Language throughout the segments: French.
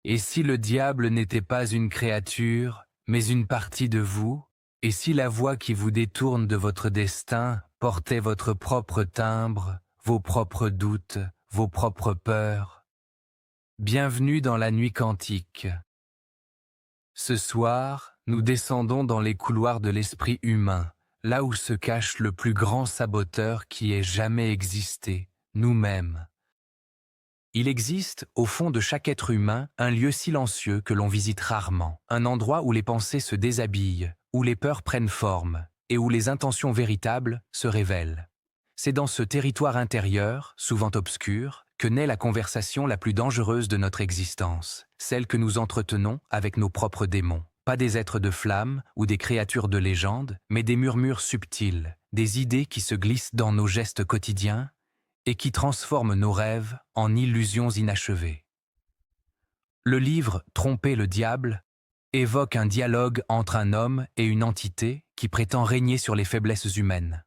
Et si le diable n'était pas une créature, mais une partie de vous, et si la voix qui vous détourne de votre destin portait votre propre timbre, vos propres doutes, vos propres peurs? Bienvenue dans la nuit quantique. Ce soir, nous descendons dans les couloirs de l'esprit humain, là où se cache le plus grand saboteur qui ait jamais existé, nous-mêmes. Il existe, au fond de chaque être humain, un lieu silencieux que l'on visite rarement, un endroit où les pensées se déshabillent, où les peurs prennent forme, et où les intentions véritables se révèlent. C'est dans ce territoire intérieur, souvent obscur, que naît la conversation la plus dangereuse de notre existence, celle que nous entretenons avec nos propres démons. Pas des êtres de flamme ou des créatures de légende, mais des murmures subtils, des idées qui se glissent dans nos gestes quotidiens, et qui transforme nos rêves en illusions inachevées. Le livre « Tromper le diable » évoque un dialogue entre un homme et une entité qui prétend régner sur les faiblesses humaines.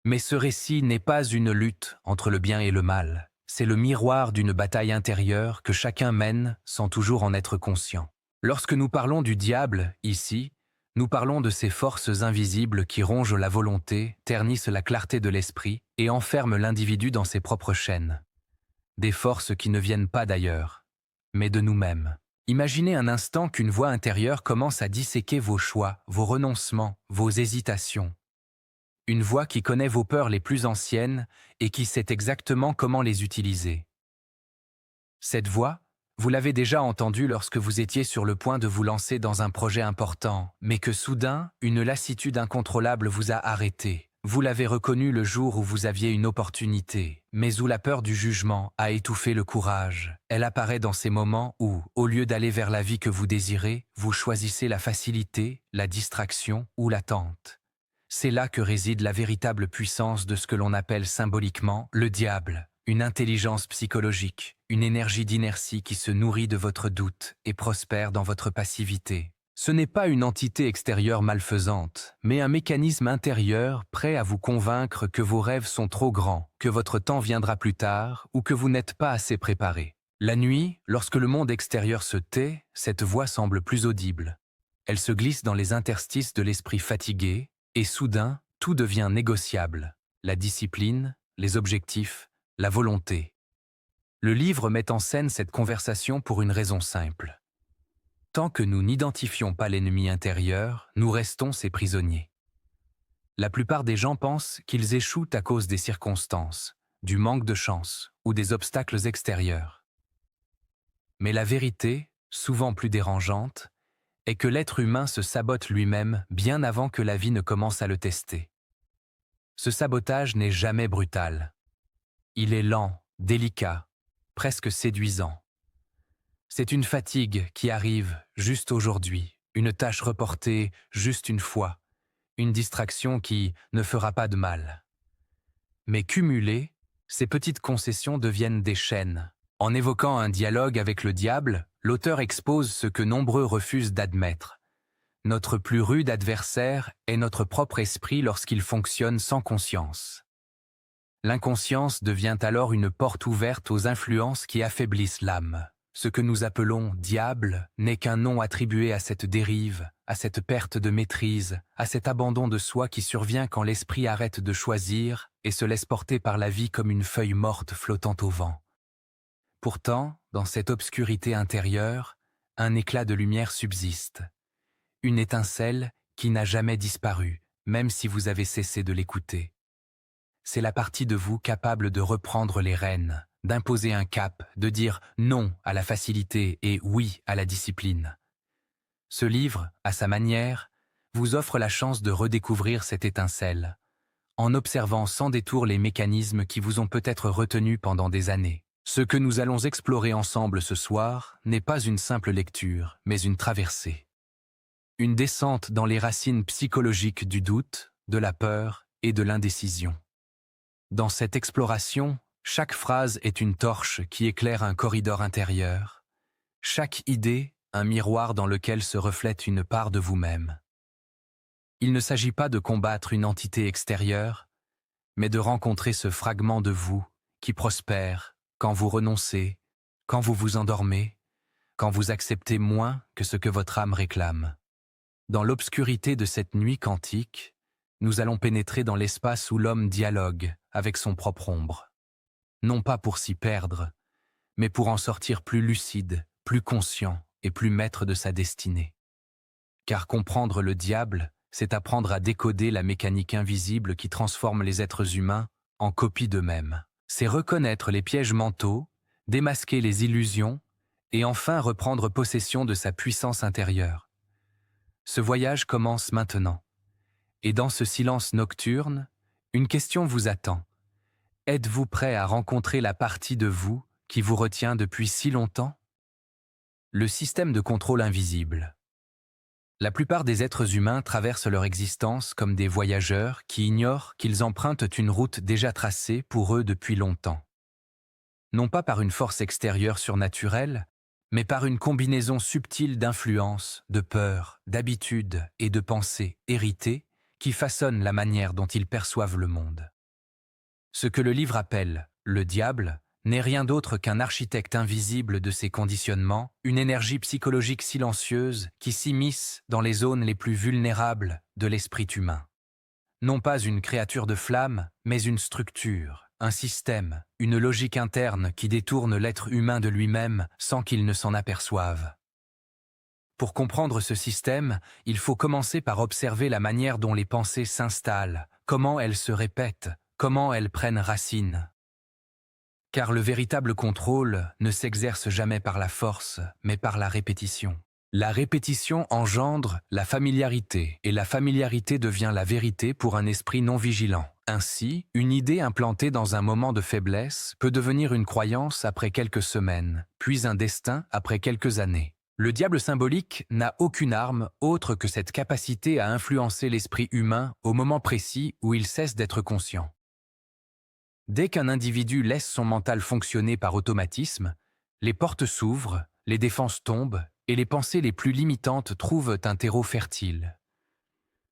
Mais ce récit n'est pas une lutte entre le bien et le mal, c'est le miroir d'une bataille intérieure que chacun mène sans toujours en être conscient. Lorsque nous parlons du diable, ici, nous parlons de ces forces invisibles qui rongent la volonté, ternissent la clarté de l'esprit et enferment l'individu dans ses propres chaînes. Des forces qui ne viennent pas d'ailleurs, mais de nous-mêmes. Imaginez un instant qu'une voix intérieure commence à disséquer vos choix, vos renoncements, vos hésitations. Une voix qui connaît vos peurs les plus anciennes et qui sait exactement comment les utiliser. Cette voix, vous l'avez déjà entendue lorsque vous étiez sur le point de vous lancer dans un projet important, mais que soudain, une lassitude incontrôlable vous a arrêté. Vous l'avez reconnue le jour où vous aviez une opportunité, mais où la peur du jugement a étouffé le courage. Elle apparaît dans ces moments où, au lieu d'aller vers la vie que vous désirez, vous choisissez la facilité, la distraction ou l'attente. C'est là que réside la véritable puissance de ce que l'on appelle symboliquement le diable. Une intelligence psychologique, une énergie d'inertie qui se nourrit de votre doute et prospère dans votre passivité. Ce n'est pas une entité extérieure malfaisante, mais un mécanisme intérieur prêt à vous convaincre que vos rêves sont trop grands, que votre temps viendra plus tard ou que vous n'êtes pas assez préparé. La nuit, lorsque le monde extérieur se tait, cette voix semble plus audible. Elle se glisse dans les interstices de l'esprit fatigué et soudain, tout devient négociable. La discipline, les objectifs, la volonté. Le livre met en scène cette conversation pour une raison simple. Tant que nous n'identifions pas l'ennemi intérieur, nous restons ses prisonniers. La plupart des gens pensent qu'ils échouent à cause des circonstances, du manque de chance ou des obstacles extérieurs. Mais la vérité, souvent plus dérangeante, est que l'être humain se sabote lui-même bien avant que la vie ne commence à le tester. Ce sabotage n'est jamais brutal. Il est lent, délicat, presque séduisant. C'est une fatigue qui arrive juste aujourd'hui, une tâche reportée juste une fois, une distraction qui ne fera pas de mal. Mais cumulées, ces petites concessions deviennent des chaînes. En évoquant un dialogue avec le diable, l'auteur expose ce que nombreux refusent d'admettre. Notre plus rude adversaire est notre propre esprit lorsqu'il fonctionne sans conscience. L'inconscience devient alors une porte ouverte aux influences qui affaiblissent l'âme. Ce que nous appelons « diable » n'est qu'un nom attribué à cette dérive, à cette perte de maîtrise, à cet abandon de soi qui survient quand l'esprit arrête de choisir et se laisse porter par la vie comme une feuille morte flottant au vent. Pourtant, dans cette obscurité intérieure, un éclat de lumière subsiste. Une étincelle qui n'a jamais disparu, même si vous avez cessé de l'écouter. C'est la partie de vous capable de reprendre les rênes, d'imposer un cap, de dire non à la facilité et oui à la discipline. Ce livre, à sa manière, vous offre la chance de redécouvrir cette étincelle, en observant sans détour les mécanismes qui vous ont peut-être retenu pendant des années. Ce que nous allons explorer ensemble ce soir n'est pas une simple lecture, mais une traversée. Une descente dans les racines psychologiques du doute, de la peur et de l'indécision. Dans cette exploration, chaque phrase est une torche qui éclaire un corridor intérieur. Chaque idée, un miroir dans lequel se reflète une part de vous-même. Il ne s'agit pas de combattre une entité extérieure, mais de rencontrer ce fragment de vous qui prospère quand vous renoncez, quand vous vous endormez, quand vous acceptez moins que ce que votre âme réclame. Dans l'obscurité de cette nuit quantique, nous allons pénétrer dans l'espace où l'homme dialogue avec son propre ombre. Non pas pour s'y perdre, mais pour en sortir plus lucide, plus conscient et plus maître de sa destinée. Car comprendre le diable, c'est apprendre à décoder la mécanique invisible qui transforme les êtres humains en copie d'eux-mêmes. C'est reconnaître les pièges mentaux, démasquer les illusions et enfin reprendre possession de sa puissance intérieure. Ce voyage commence maintenant. Et dans ce silence nocturne, une question vous attend. Êtes-vous prêt à rencontrer la partie de vous qui vous retient depuis si longtemps? Le système de contrôle invisible. La plupart des êtres humains traversent leur existence comme des voyageurs qui ignorent qu'ils empruntent une route déjà tracée pour eux depuis longtemps. Non pas par une force extérieure surnaturelle, mais par une combinaison subtile d'influences, de peurs, d'habitudes et de pensées héritées qui façonnent la manière dont ils perçoivent le monde. Ce que le livre appelle « le diable » n'est rien d'autre qu'un architecte invisible de ces conditionnements, une énergie psychologique silencieuse qui s'immisce dans les zones les plus vulnérables de l'esprit humain. Non pas une créature de flamme, mais une structure, un système, une logique interne qui détourne l'être humain de lui-même sans qu'il ne s'en aperçoive. Pour comprendre ce système, il faut commencer par observer la manière dont les pensées s'installent, comment elles se répètent, comment elles prennent racine. Car le véritable contrôle ne s'exerce jamais par la force, mais par la répétition. La répétition engendre la familiarité, et la familiarité devient la vérité pour un esprit non vigilant. Ainsi, une idée implantée dans un moment de faiblesse peut devenir une croyance après quelques semaines, puis un destin après quelques années. Le diable symbolique n'a aucune arme autre que cette capacité à influencer l'esprit humain au moment précis où il cesse d'être conscient. Dès qu'un individu laisse son mental fonctionner par automatisme, les portes s'ouvrent, les défenses tombent et les pensées les plus limitantes trouvent un terreau fertile.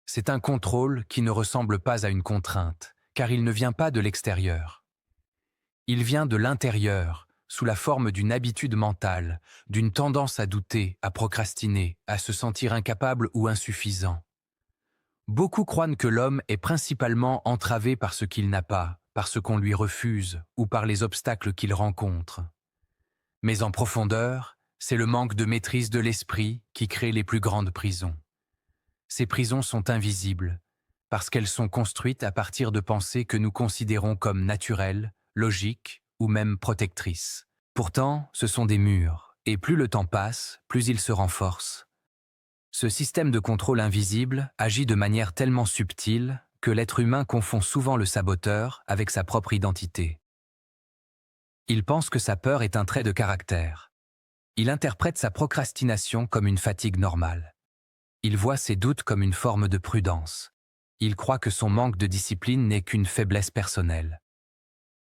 C'est un contrôle qui ne ressemble pas à une contrainte, car il ne vient pas de l'extérieur. Il vient de l'intérieur, sous la forme d'une habitude mentale, d'une tendance à douter, à procrastiner, à se sentir incapable ou insuffisant. Beaucoup croient que l'homme est principalement entravé par ce qu'il n'a pas, par ce qu'on lui refuse ou par les obstacles qu'il rencontre. Mais en profondeur, c'est le manque de maîtrise de l'esprit qui crée les plus grandes prisons. Ces prisons sont invisibles, parce qu'elles sont construites à partir de pensées que nous considérons comme naturelles, logiques ou même protectrices. Pourtant, ce sont des murs, et plus le temps passe, plus ils se renforcent. Ce système de contrôle invisible agit de manière tellement subtile que l'être humain confond souvent le saboteur avec sa propre identité. Il pense que sa peur est un trait de caractère. Il interprète sa procrastination comme une fatigue normale. Il voit ses doutes comme une forme de prudence. Il croit que son manque de discipline n'est qu'une faiblesse personnelle.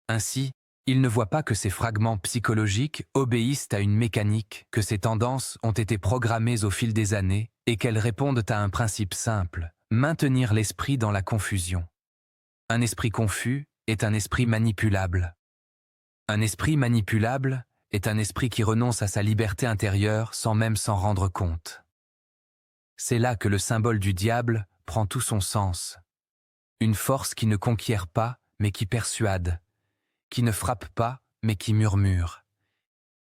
Ainsi, il ne voit pas que ces fragments psychologiques obéissent à une mécanique, que ces tendances ont été programmées au fil des années et qu'elles répondent à un principe simple: maintenir l'esprit dans la confusion. Un esprit confus est un esprit manipulable. Un esprit manipulable est un esprit qui renonce à sa liberté intérieure sans même s'en rendre compte. C'est là que le symbole du diable prend tout son sens. Une force qui ne conquiert pas, mais qui persuade, qui ne frappe pas, mais qui murmure,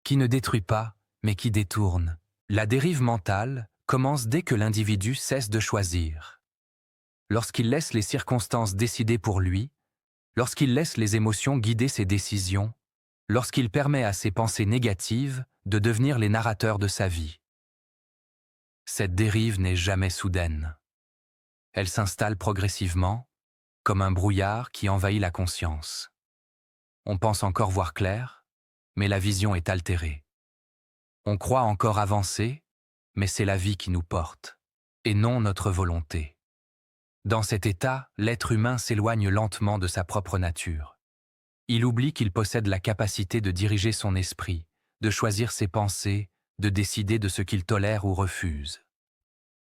qui ne détruit pas, mais qui détourne. La dérive mentale commence dès que l'individu cesse de choisir. Lorsqu'il laisse les circonstances décider pour lui, lorsqu'il laisse les émotions guider ses décisions, lorsqu'il permet à ses pensées négatives de devenir les narrateurs de sa vie. Cette dérive n'est jamais soudaine. Elle s'installe progressivement, comme un brouillard qui envahit la conscience. On pense encore voir clair, mais la vision est altérée. On croit encore avancer, mais c'est la vie qui nous porte, et non notre volonté. Dans cet état, l'être humain s'éloigne lentement de sa propre nature. Il oublie qu'il possède la capacité de diriger son esprit, de choisir ses pensées, de décider de ce qu'il tolère ou refuse.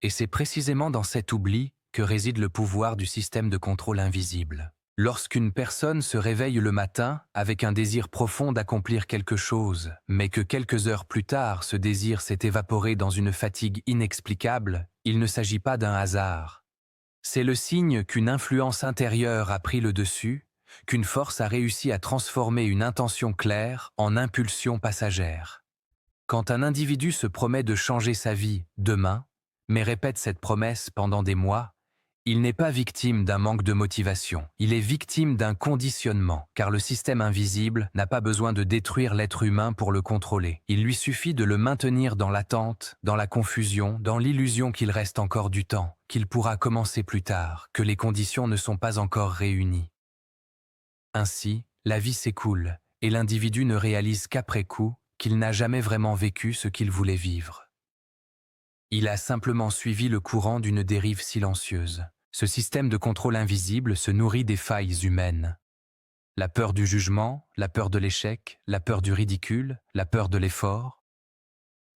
Et c'est précisément dans cet oubli que réside le pouvoir du système de contrôle invisible. Lorsqu'une personne se réveille le matin avec un désir profond d'accomplir quelque chose, mais que quelques heures plus tard ce désir s'est évaporé dans une fatigue inexplicable, il ne s'agit pas d'un hasard. C'est le signe qu'une influence intérieure a pris le dessus, qu'une force a réussi à transformer une intention claire en impulsion passagère. Quand un individu se promet de changer sa vie demain, mais répète cette promesse pendant des mois, il n'est pas victime d'un manque de motivation, il est victime d'un conditionnement, car le système invisible n'a pas besoin de détruire l'être humain pour le contrôler. Il lui suffit de le maintenir dans l'attente, dans la confusion, dans l'illusion qu'il reste encore du temps, qu'il pourra commencer plus tard, que les conditions ne sont pas encore réunies. Ainsi, la vie s'écoule, et l'individu ne réalise qu'après coup qu'il n'a jamais vraiment vécu ce qu'il voulait vivre. Il a simplement suivi le courant d'une dérive silencieuse. Ce système de contrôle invisible se nourrit des failles humaines. La peur du jugement, la peur de l'échec, la peur du ridicule, la peur de l'effort.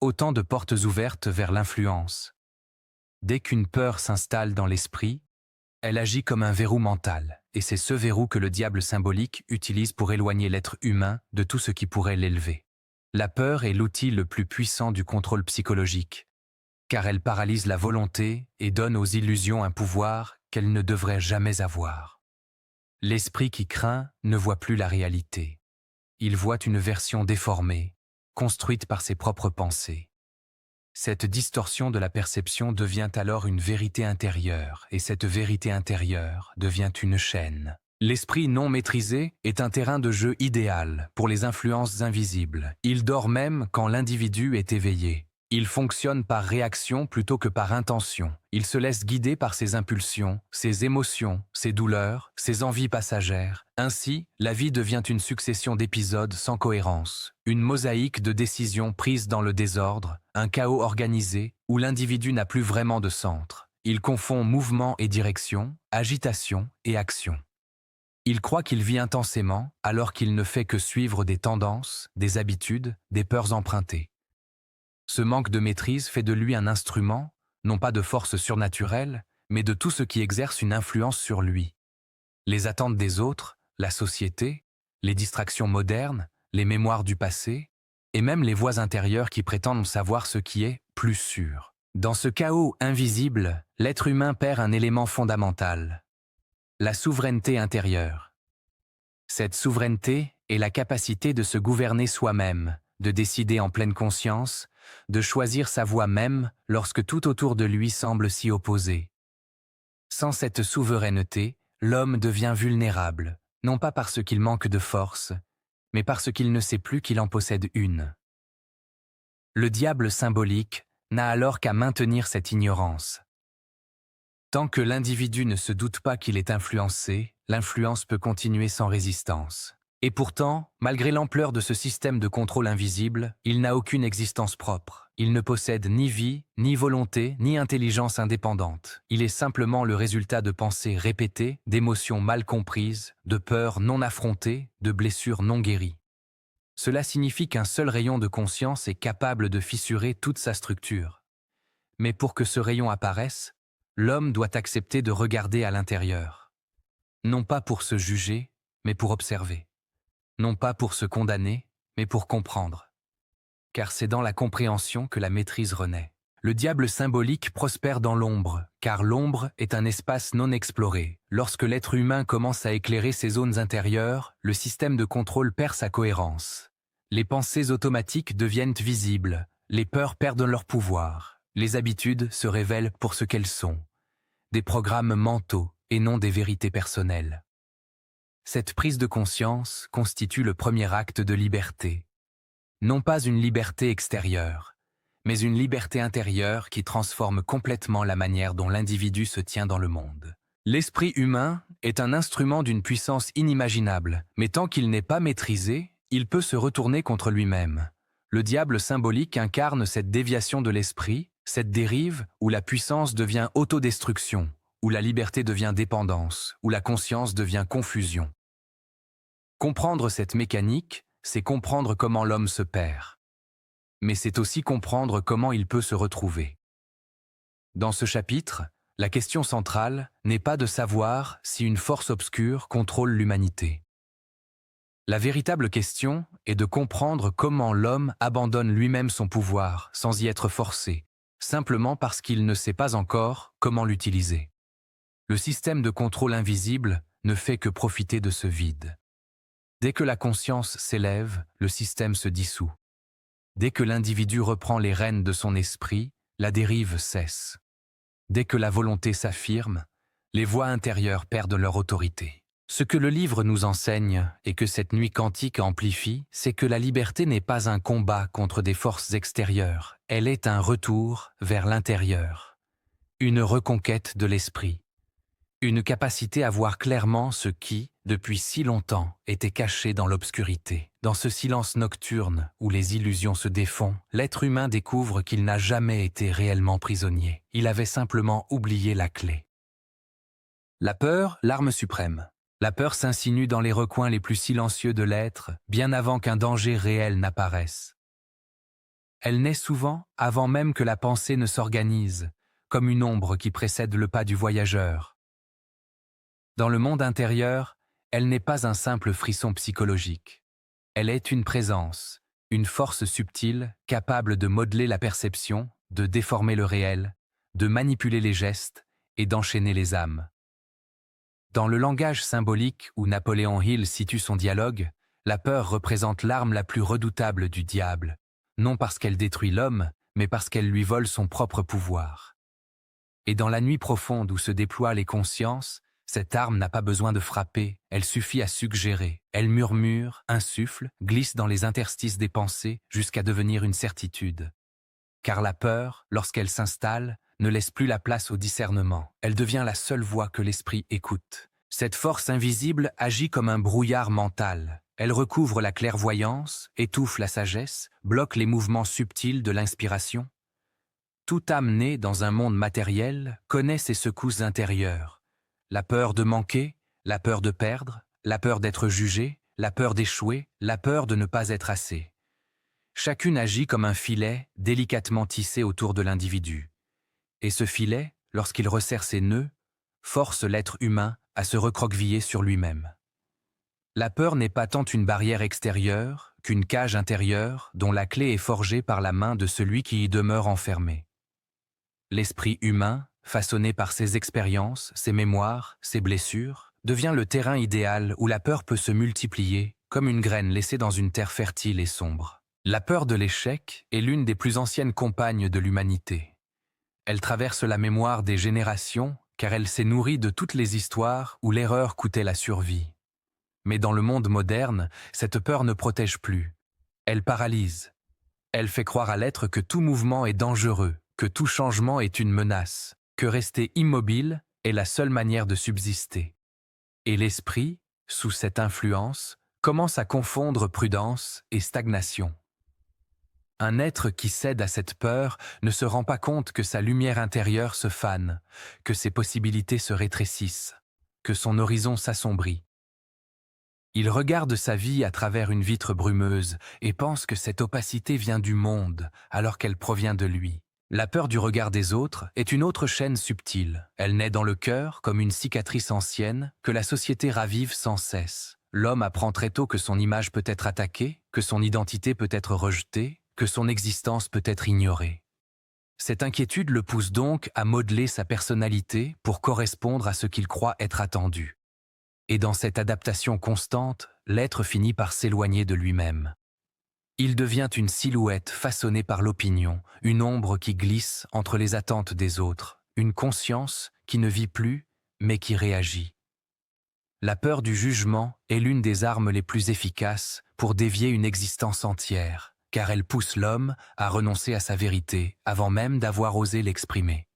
Autant de portes ouvertes vers l'influence. Dès qu'une peur s'installe dans l'esprit, elle agit comme un verrou mental, et c'est ce verrou que le diable symbolique utilise pour éloigner l'être humain de tout ce qui pourrait l'élever. La peur est l'outil le plus puissant du contrôle psychologique, car elle paralyse la volonté et donne aux illusions un pouvoir qu'elles ne devraient jamais avoir. L'esprit qui craint ne voit plus la réalité. Il voit une version déformée, construite par ses propres pensées. Cette distorsion de la perception devient alors une vérité intérieure, et cette vérité intérieure devient une chaîne. L'esprit non maîtrisé est un terrain de jeu idéal pour les influences invisibles. Il dort même quand l'individu est éveillé. Il fonctionne par réaction plutôt que par intention. Il se laisse guider par ses impulsions, ses émotions, ses douleurs, ses envies passagères. Ainsi, la vie devient une succession d'épisodes sans cohérence, une mosaïque de décisions prises dans le désordre, un chaos organisé où l'individu n'a plus vraiment de centre. Il confond mouvement et direction, agitation et action. Il croit qu'il vit intensément alors qu'il ne fait que suivre des tendances, des habitudes, des peurs empruntées. Ce manque de maîtrise fait de lui un instrument, non pas de force surnaturelle, mais de tout ce qui exerce une influence sur lui. Les attentes des autres, la société, les distractions modernes, les mémoires du passé, et même les voix intérieures qui prétendent savoir ce qui est plus sûr. Dans ce chaos invisible, l'être humain perd un élément fondamental, la souveraineté intérieure. Cette souveraineté est la capacité de se gouverner soi-même, de décider en pleine conscience, de choisir sa voie même lorsque tout autour de lui semble s'y opposer. Sans cette souveraineté, l'homme devient vulnérable, non pas parce qu'il manque de force, mais parce qu'il ne sait plus qu'il en possède une. Le diable symbolique n'a alors qu'à maintenir cette ignorance. Tant que l'individu ne se doute pas qu'il est influencé, l'influence peut continuer sans résistance. Et pourtant, malgré l'ampleur de ce système de contrôle invisible, il n'a aucune existence propre. Il ne possède ni vie, ni volonté, ni intelligence indépendante. Il est simplement le résultat de pensées répétées, d'émotions mal comprises, de peurs non affrontées, de blessures non guéries. Cela signifie qu'un seul rayon de conscience est capable de fissurer toute sa structure. Mais pour que ce rayon apparaisse, l'homme doit accepter de regarder à l'intérieur. Non pas pour se juger, mais pour observer. Non pas pour se condamner, mais pour comprendre. Car c'est dans la compréhension que la maîtrise renaît. Le diable symbolique prospère dans l'ombre, car l'ombre est un espace non exploré. Lorsque l'être humain commence à éclairer ses zones intérieures, le système de contrôle perd sa cohérence. Les pensées automatiques deviennent visibles, les peurs perdent leur pouvoir, les habitudes se révèlent pour ce qu'elles sont. Des programmes mentaux et non des vérités personnelles. Cette prise de conscience constitue le premier acte de liberté. Non pas une liberté extérieure, mais une liberté intérieure qui transforme complètement la manière dont l'individu se tient dans le monde. L'esprit humain est un instrument d'une puissance inimaginable, mais tant qu'il n'est pas maîtrisé, il peut se retourner contre lui-même. Le diable symbolique incarne cette déviation de l'esprit, cette dérive où la puissance devient autodestruction, où la liberté devient dépendance, où la conscience devient confusion. Comprendre cette mécanique, c'est comprendre comment l'homme se perd. Mais c'est aussi comprendre comment il peut se retrouver. Dans ce chapitre, La question centrale n'est pas de savoir si une force obscure contrôle l'humanité. La véritable question est de comprendre comment l'homme abandonne lui-même son pouvoir sans y être forcé, simplement parce qu'il ne sait pas encore comment l'utiliser. Le système de contrôle invisible ne fait que profiter de ce vide. Dès que la conscience s'élève, le système se dissout. Dès que l'individu reprend les rênes de son esprit, la dérive cesse. Dès que la volonté s'affirme, les voix intérieures perdent leur autorité. Ce que le livre nous enseigne et que cette nuit quantique amplifie, c'est que la liberté n'est pas un combat contre des forces extérieures, elle est un retour vers l'intérieur. Une reconquête de l'esprit. Une capacité à voir clairement ce qui, depuis si longtemps, était caché dans l'obscurité. Dans ce silence nocturne où les illusions se défont, l'être humain découvre qu'il n'a jamais été réellement prisonnier. Il avait simplement oublié la clé. La peur, l'arme suprême. La peur s'insinue dans les recoins les plus silencieux de l'être, bien avant qu'un danger réel n'apparaisse. Elle naît souvent avant même que la pensée ne s'organise, comme une ombre qui précède le pas du voyageur. Dans le monde intérieur, elle n'est pas un simple frisson psychologique. Elle est une présence, une force subtile capable de modeler la perception, de déformer le réel, de manipuler les gestes et d'enchaîner les âmes. Dans le langage symbolique où Napoléon Hill situe son dialogue, la peur représente l'arme la plus redoutable du diable, non parce qu'elle détruit l'homme, mais parce qu'elle lui vole son propre pouvoir. Et dans la nuit profonde où se déploient les consciences, cette arme n'a pas besoin de frapper, elle suffit à suggérer. Elle murmure, insuffle, glisse dans les interstices des pensées jusqu'à devenir une certitude. Car la peur, lorsqu'elle s'installe, ne laisse plus la place au discernement. Elle devient la seule voix que l'esprit écoute. Cette force invisible agit comme un brouillard mental. Elle recouvre la clairvoyance, étouffe la sagesse, bloque les mouvements subtils de l'inspiration. Toute âme née dans un monde matériel connaît ces secousses intérieures. La peur de manquer, la peur de perdre, la peur d'être jugé, la peur d'échouer, la peur de ne pas être assez. Chacune agit comme un filet délicatement tissé autour de l'individu. Et ce filet, lorsqu'il resserre ses nœuds, force l'être humain à se recroqueviller sur lui-même. La peur n'est pas tant une barrière extérieure qu'une cage intérieure dont la clé est forgée par la main de celui qui y demeure enfermé. L'esprit humain, façonné par ses expériences, ses mémoires, ses blessures, devient le terrain idéal où la peur peut se multiplier, comme une graine laissée dans une terre fertile et sombre. La peur de l'échec est l'une des plus anciennes compagnes de l'humanité. Elle traverse la mémoire des générations, car elle s'est nourrie de toutes les histoires où l'erreur coûtait la survie. Mais dans le monde moderne, cette peur ne protège plus. Elle paralyse. Elle fait croire à l'être que tout mouvement est dangereux, que tout changement est une menace, que rester immobile est la seule manière de subsister. Et l'esprit, sous cette influence, commence à confondre prudence et stagnation. Un être qui cède à cette peur ne se rend pas compte que sa lumière intérieure se fane, que ses possibilités se rétrécissent, que son horizon s'assombrit. Il regarde sa vie à travers une vitre brumeuse et pense que cette opacité vient du monde alors qu'elle provient de lui. La peur du regard des autres est une autre chaîne subtile. Elle naît dans le cœur comme une cicatrice ancienne que la société ravive sans cesse. L'homme apprend très tôt que son image peut être attaquée, que son identité peut être rejetée, que son existence peut être ignorée. Cette inquiétude le pousse donc à modeler sa personnalité pour correspondre à ce qu'il croit être attendu. Et dans cette adaptation constante, l'être finit par s'éloigner de lui-même. Il devient une silhouette façonnée par l'opinion, une ombre qui glisse entre les attentes des autres, une conscience qui ne vit plus, mais qui réagit. La peur du jugement est l'une des armes les plus efficaces pour dévier une existence entière, car elle pousse l'homme à renoncer à sa vérité avant même d'avoir osé l'exprimer.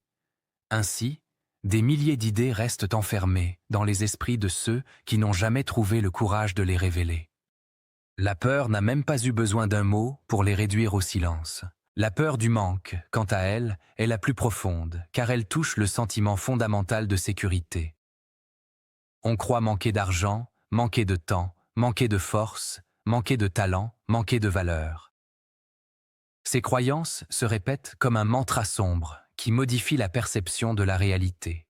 Ainsi, des milliers d'idées restent enfermées dans les esprits de ceux qui n'ont jamais trouvé le courage de les révéler. La peur n'a même pas eu besoin d'un mot pour les réduire au silence. La peur du manque, quant à elle, est la plus profonde, car elle touche le sentiment fondamental de sécurité. On croit manquer d'argent, manquer de temps, manquer de force, manquer de talent, manquer de valeur. Ces croyances se répètent comme un mantra sombre qui modifie la perception de la réalité.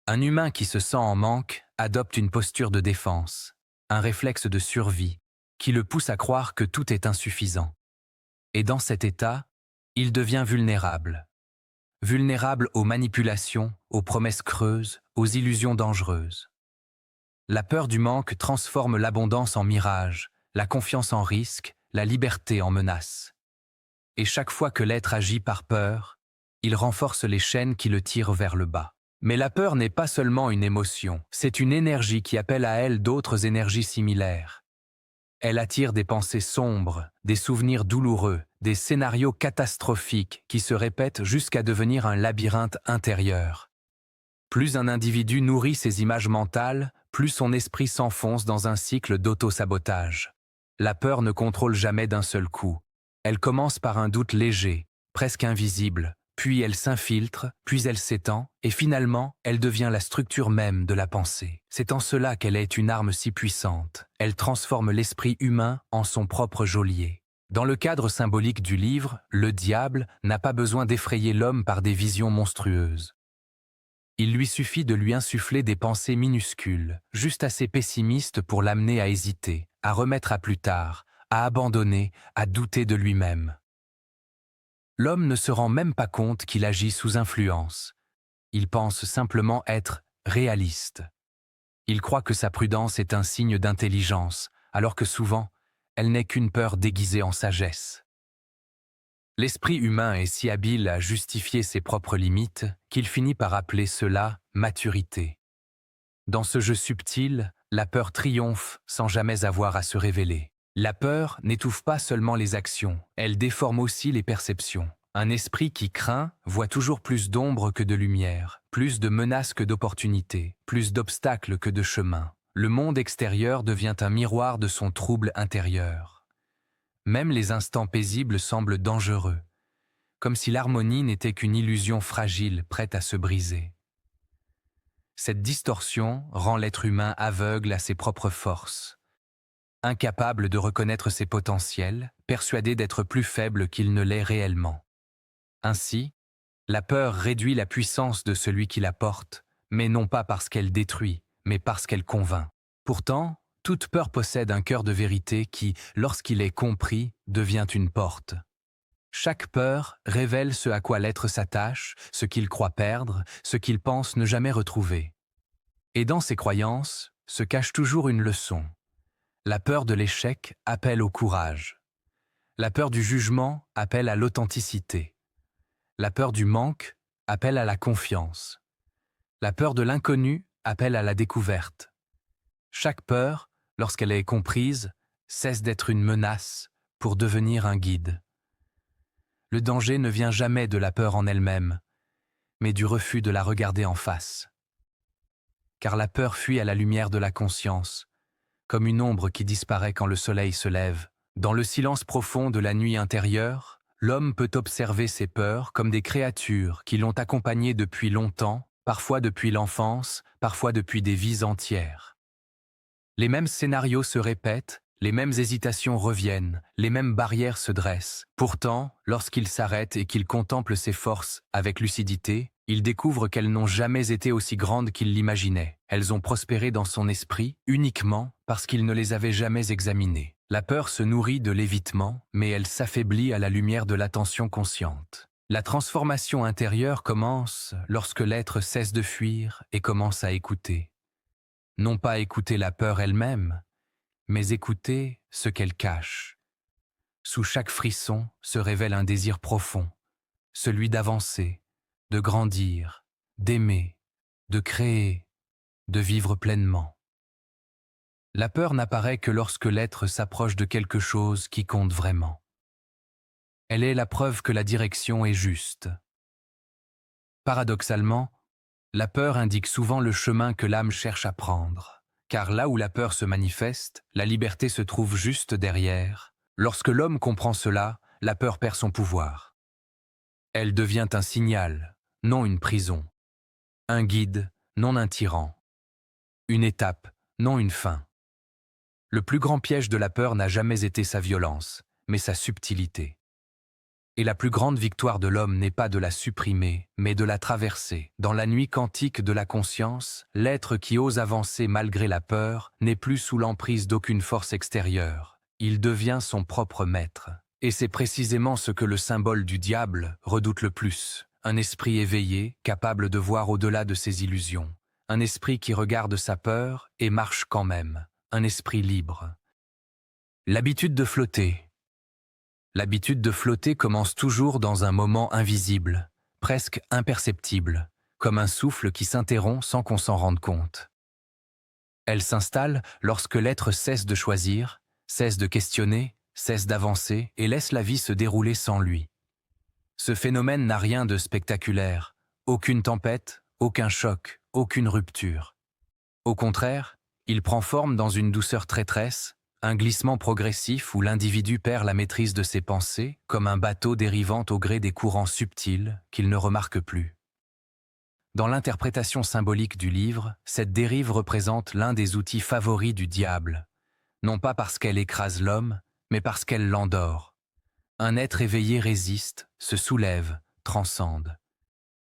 Un humain qui se sent en manque adopte une posture de défense, un réflexe de survie, qui le pousse à croire que tout est insuffisant. Et dans cet état, il devient vulnérable. Vulnérable aux manipulations, aux promesses creuses, aux illusions dangereuses. La peur du manque transforme l'abondance en mirage, la confiance en risque, la liberté en menace. Et chaque fois que l'être agit par peur, il renforce les chaînes qui le tirent vers le bas. Mais la peur n'est pas seulement une émotion, c'est une énergie qui appelle à elle d'autres énergies similaires. Elle attire des pensées sombres, des souvenirs douloureux, des scénarios catastrophiques qui se répètent jusqu'à devenir un labyrinthe intérieur. Plus un individu nourrit ses images mentales, plus son esprit s'enfonce dans un cycle d'auto-sabotage. La peur ne contrôle jamais d'un seul coup. Elle commence par un doute léger, presque invisible, puis elle s'infiltre, puis elle s'étend, et finalement, elle devient la structure même de la pensée. C'est en cela qu'elle est une arme si puissante. Elle transforme l'esprit humain en son propre geôlier. Dans le cadre symbolique du livre, le diable n'a pas besoin d'effrayer l'homme par des visions monstrueuses. Il lui suffit de lui insuffler des pensées minuscules, juste assez pessimistes pour l'amener à hésiter, à remettre à plus tard, à abandonner, à douter de lui-même. L'homme ne se rend même pas compte qu'il agit sous influence. Il pense simplement être réaliste. Il croit que sa prudence est un signe d'intelligence, alors que souvent, elle n'est qu'une peur déguisée en sagesse. L'esprit humain est si habile à justifier ses propres limites qu'il finit par appeler cela maturité. Dans ce jeu subtil, la peur triomphe sans jamais avoir à se révéler. La peur n'étouffe pas seulement les actions, elle déforme aussi les perceptions. Un esprit qui craint voit toujours plus d'ombre que de lumière, plus de menaces que d'opportunités, plus d'obstacles que de chemins. Le monde extérieur devient un miroir de son trouble intérieur. Même les instants paisibles semblent dangereux, comme si l'harmonie n'était qu'une illusion fragile prête à se briser. Cette distorsion rend l'être humain aveugle à ses propres forces, incapable de reconnaître ses potentiels, persuadé d'être plus faible qu'il ne l'est réellement. Ainsi, la peur réduit la puissance de celui qui la porte, mais non pas parce qu'elle détruit, mais parce qu'elle convainc. Pourtant, toute peur possède un cœur de vérité qui, lorsqu'il est compris, devient une porte. Chaque peur révèle ce à quoi l'être s'attache, ce qu'il croit perdre, ce qu'il pense ne jamais retrouver. Et dans ces croyances se cache toujours une leçon. La peur de l'échec appelle au courage. La peur du jugement appelle à l'authenticité. La peur du manque appelle à la confiance. La peur de l'inconnu appelle à la découverte. Chaque peur, lorsqu'elle est comprise, cesse d'être une menace pour devenir un guide. Le danger ne vient jamais de la peur en elle-même, mais du refus de la regarder en face. Car la peur fuit à la lumière de la conscience, comme une ombre qui disparaît quand le soleil se lève. Dans le silence profond de la nuit intérieure, l'homme peut observer ses peurs comme des créatures qui l'ont accompagné depuis longtemps, parfois depuis l'enfance, parfois depuis des vies entières. Les mêmes scénarios se répètent, les mêmes hésitations reviennent, les mêmes barrières se dressent. Pourtant, lorsqu'il s'arrête et qu'il contemple ses forces avec lucidité, il découvre qu'elles n'ont jamais été aussi grandes qu'il l'imaginait. Elles ont prospéré dans son esprit uniquement parce qu'il ne les avait jamais examinées. La peur se nourrit de l'évitement, mais elle s'affaiblit à la lumière de l'attention consciente. La transformation intérieure commence lorsque l'être cesse de fuir et commence à écouter. Non pas écouter la peur elle-même, mais écouter ce qu'elle cache. Sous chaque frisson se révèle un désir profond, celui d'avancer, de grandir, d'aimer, de créer, de vivre pleinement. La peur n'apparaît que lorsque l'être s'approche de quelque chose qui compte vraiment. Elle est la preuve que la direction est juste. Paradoxalement, la peur indique souvent le chemin que l'âme cherche à prendre, car là où la peur se manifeste, la liberté se trouve juste derrière. Lorsque l'homme comprend cela, la peur perd son pouvoir. Elle devient un signal, non une prison, un guide, non un tyran, une étape, non une fin. Le plus grand piège de la peur n'a jamais été sa violence, mais sa subtilité. Et la plus grande victoire de l'homme n'est pas de la supprimer, mais de la traverser. Dans la nuit quantique de la conscience, l'être qui ose avancer malgré la peur n'est plus sous l'emprise d'aucune force extérieure. Il devient son propre maître. Et c'est précisément ce que le symbole du diable redoute le plus. Un esprit éveillé, capable de voir au-delà de ses illusions. Un esprit qui regarde sa peur et marche quand même. Un esprit libre. L'habitude de flotter. L'habitude de flotter commence toujours dans un moment invisible, presque imperceptible, comme un souffle qui s'interrompt sans qu'on s'en rende compte. Elle s'installe lorsque l'être cesse de choisir, cesse de questionner, cesse d'avancer et laisse la vie se dérouler sans lui. Ce phénomène n'a rien de spectaculaire, aucune tempête, aucun choc, aucune rupture. Au contraire, il prend forme dans une douceur traîtresse, un glissement progressif où l'individu perd la maîtrise de ses pensées, comme un bateau dérivant au gré des courants subtils qu'il ne remarque plus. Dans l'interprétation symbolique du livre, cette dérive représente l'un des outils favoris du diable, non pas parce qu'elle écrase l'homme, mais parce qu'elle l'endort. Un être éveillé résiste, se soulève, transcende.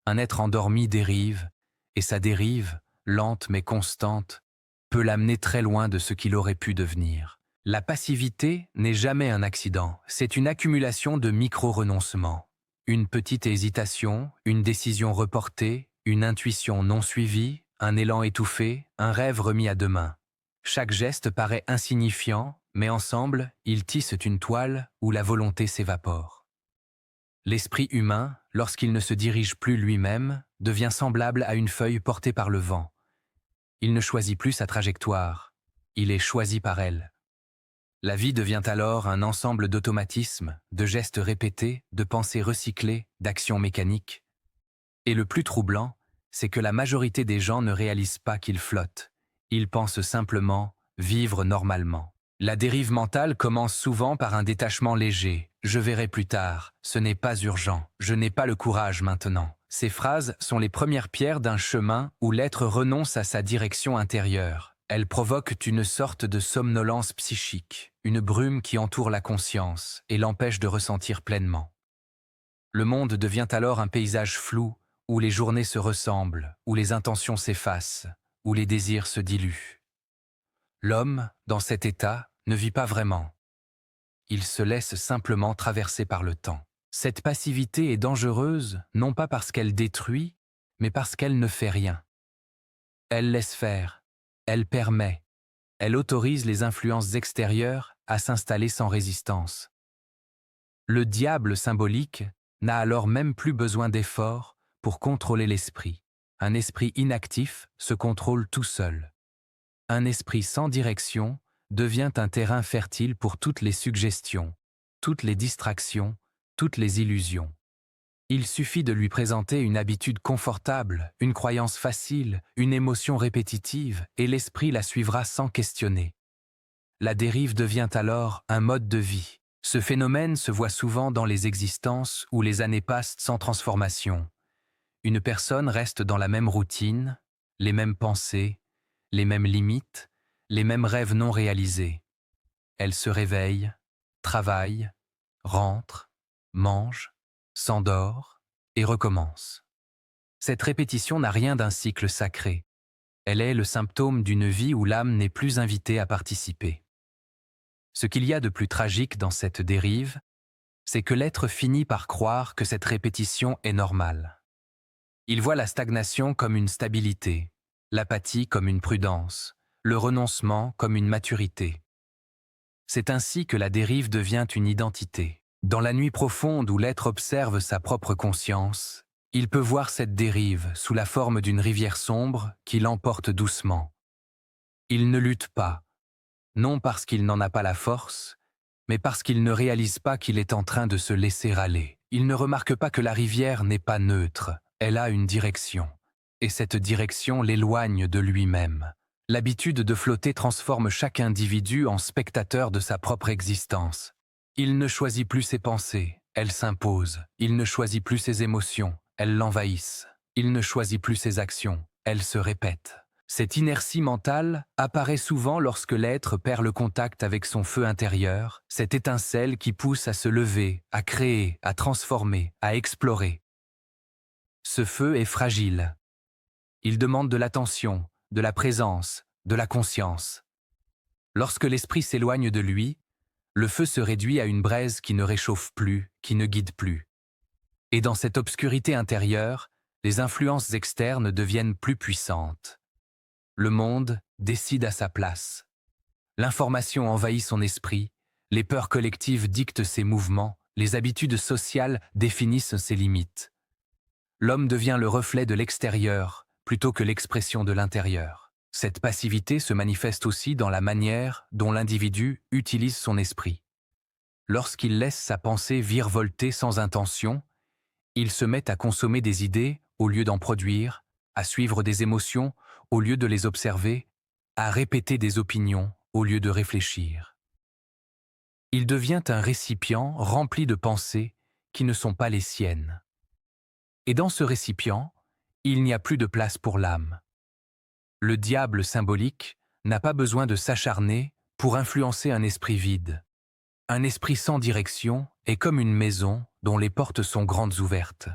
Un être endormi dérive, et sa dérive, lente mais constante, peut l'amener très loin de ce qu'il aurait pu devenir. La passivité n'est jamais un accident, c'est une accumulation de micro-renoncements. Une petite hésitation, une décision reportée, une intuition non suivie, un élan étouffé, un rêve remis à demain. Chaque geste paraît insignifiant, mais ensemble, ils tissent une toile où la volonté s'évapore. L'esprit humain, lorsqu'il ne se dirige plus lui-même, devient semblable à une feuille portée par le vent. Il ne choisit plus sa trajectoire, il est choisi par elle. La vie devient alors un ensemble d'automatismes, de gestes répétés, de pensées recyclées, d'actions mécaniques. Et le plus troublant, c'est que la majorité des gens ne réalisent pas qu'ils flottent. Ils pensent simplement vivre normalement. La dérive mentale commence souvent par un détachement léger. « Je verrai plus tard, ce n'est pas urgent, je n'ai pas le courage maintenant ». Ces phrases sont les premières pierres d'un chemin où l'être renonce à sa direction intérieure. Elles provoquent une sorte de somnolence psychique, une brume qui entoure la conscience et l'empêche de ressentir pleinement. Le monde devient alors un paysage flou, où les journées se ressemblent, où les intentions s'effacent, où les désirs se diluent. L'homme, dans cet état, ne vit pas vraiment. Il se laisse simplement traverser par le temps. Cette passivité est dangereuse, non pas parce qu'elle détruit, mais parce qu'elle ne fait rien. Elle laisse faire. Elle permet, elle autorise les influences extérieures à s'installer sans résistance. Le diable symbolique n'a alors même plus besoin d'efforts pour contrôler l'esprit. Un esprit inactif se contrôle tout seul. Un esprit sans direction devient un terrain fertile pour toutes les suggestions, toutes les distractions, toutes les illusions. Il suffit de lui présenter une habitude confortable, une croyance facile, une émotion répétitive, et l'esprit la suivra sans questionner. La dérive devient alors un mode de vie. Ce phénomène se voit souvent dans les existences où les années passent sans transformation. Une personne reste dans la même routine, les mêmes pensées, les mêmes limites, les mêmes rêves non réalisés. Elle se réveille, travaille, rentre, mange, s'endort et recommence. Cette répétition n'a rien d'un cycle sacré. Elle est le symptôme d'une vie où l'âme n'est plus invitée à participer. Ce qu'il y a de plus tragique dans cette dérive, c'est que l'être finit par croire que cette répétition est normale. Il voit la stagnation comme une stabilité, l'apathie comme une prudence, le renoncement comme une maturité. C'est ainsi que la dérive devient une identité. Dans la nuit profonde où l'être observe sa propre conscience, il peut voir cette dérive sous la forme d'une rivière sombre qui l'emporte doucement. Il ne lutte pas, non parce qu'il n'en a pas la force, mais parce qu'il ne réalise pas qu'il est en train de se laisser aller. Il ne remarque pas que la rivière n'est pas neutre, elle a une direction, et cette direction l'éloigne de lui-même. L'habitude de flotter transforme chaque individu en spectateur de sa propre existence. Il ne choisit plus ses pensées, elles s'imposent. Il ne choisit plus ses émotions, elles l'envahissent. Il ne choisit plus ses actions, elles se répètent. Cette inertie mentale apparaît souvent lorsque l'être perd le contact avec son feu intérieur, cette étincelle qui pousse à se lever, à créer, à transformer, à explorer. Ce feu est fragile. Il demande de l'attention, de la présence, de la conscience. Lorsque l'esprit s'éloigne de lui, le feu se réduit à une braise qui ne réchauffe plus, qui ne guide plus. Et dans cette obscurité intérieure, les influences externes deviennent plus puissantes. Le monde décide à sa place. L'information envahit son esprit, les peurs collectives dictent ses mouvements, les habitudes sociales définissent ses limites. L'homme devient le reflet de l'extérieur plutôt que l'expression de l'intérieur. Cette passivité se manifeste aussi dans la manière dont l'individu utilise son esprit. Lorsqu'il laisse sa pensée virevolter sans intention, il se met à consommer des idées au lieu d'en produire, à suivre des émotions au lieu de les observer, à répéter des opinions au lieu de réfléchir. Il devient un récipient rempli de pensées qui ne sont pas les siennes. Et dans ce récipient, il n'y a plus de place pour l'âme. Le diable symbolique n'a pas besoin de s'acharner pour influencer un esprit vide. Un esprit sans direction est comme une maison dont les portes sont grandes ouvertes.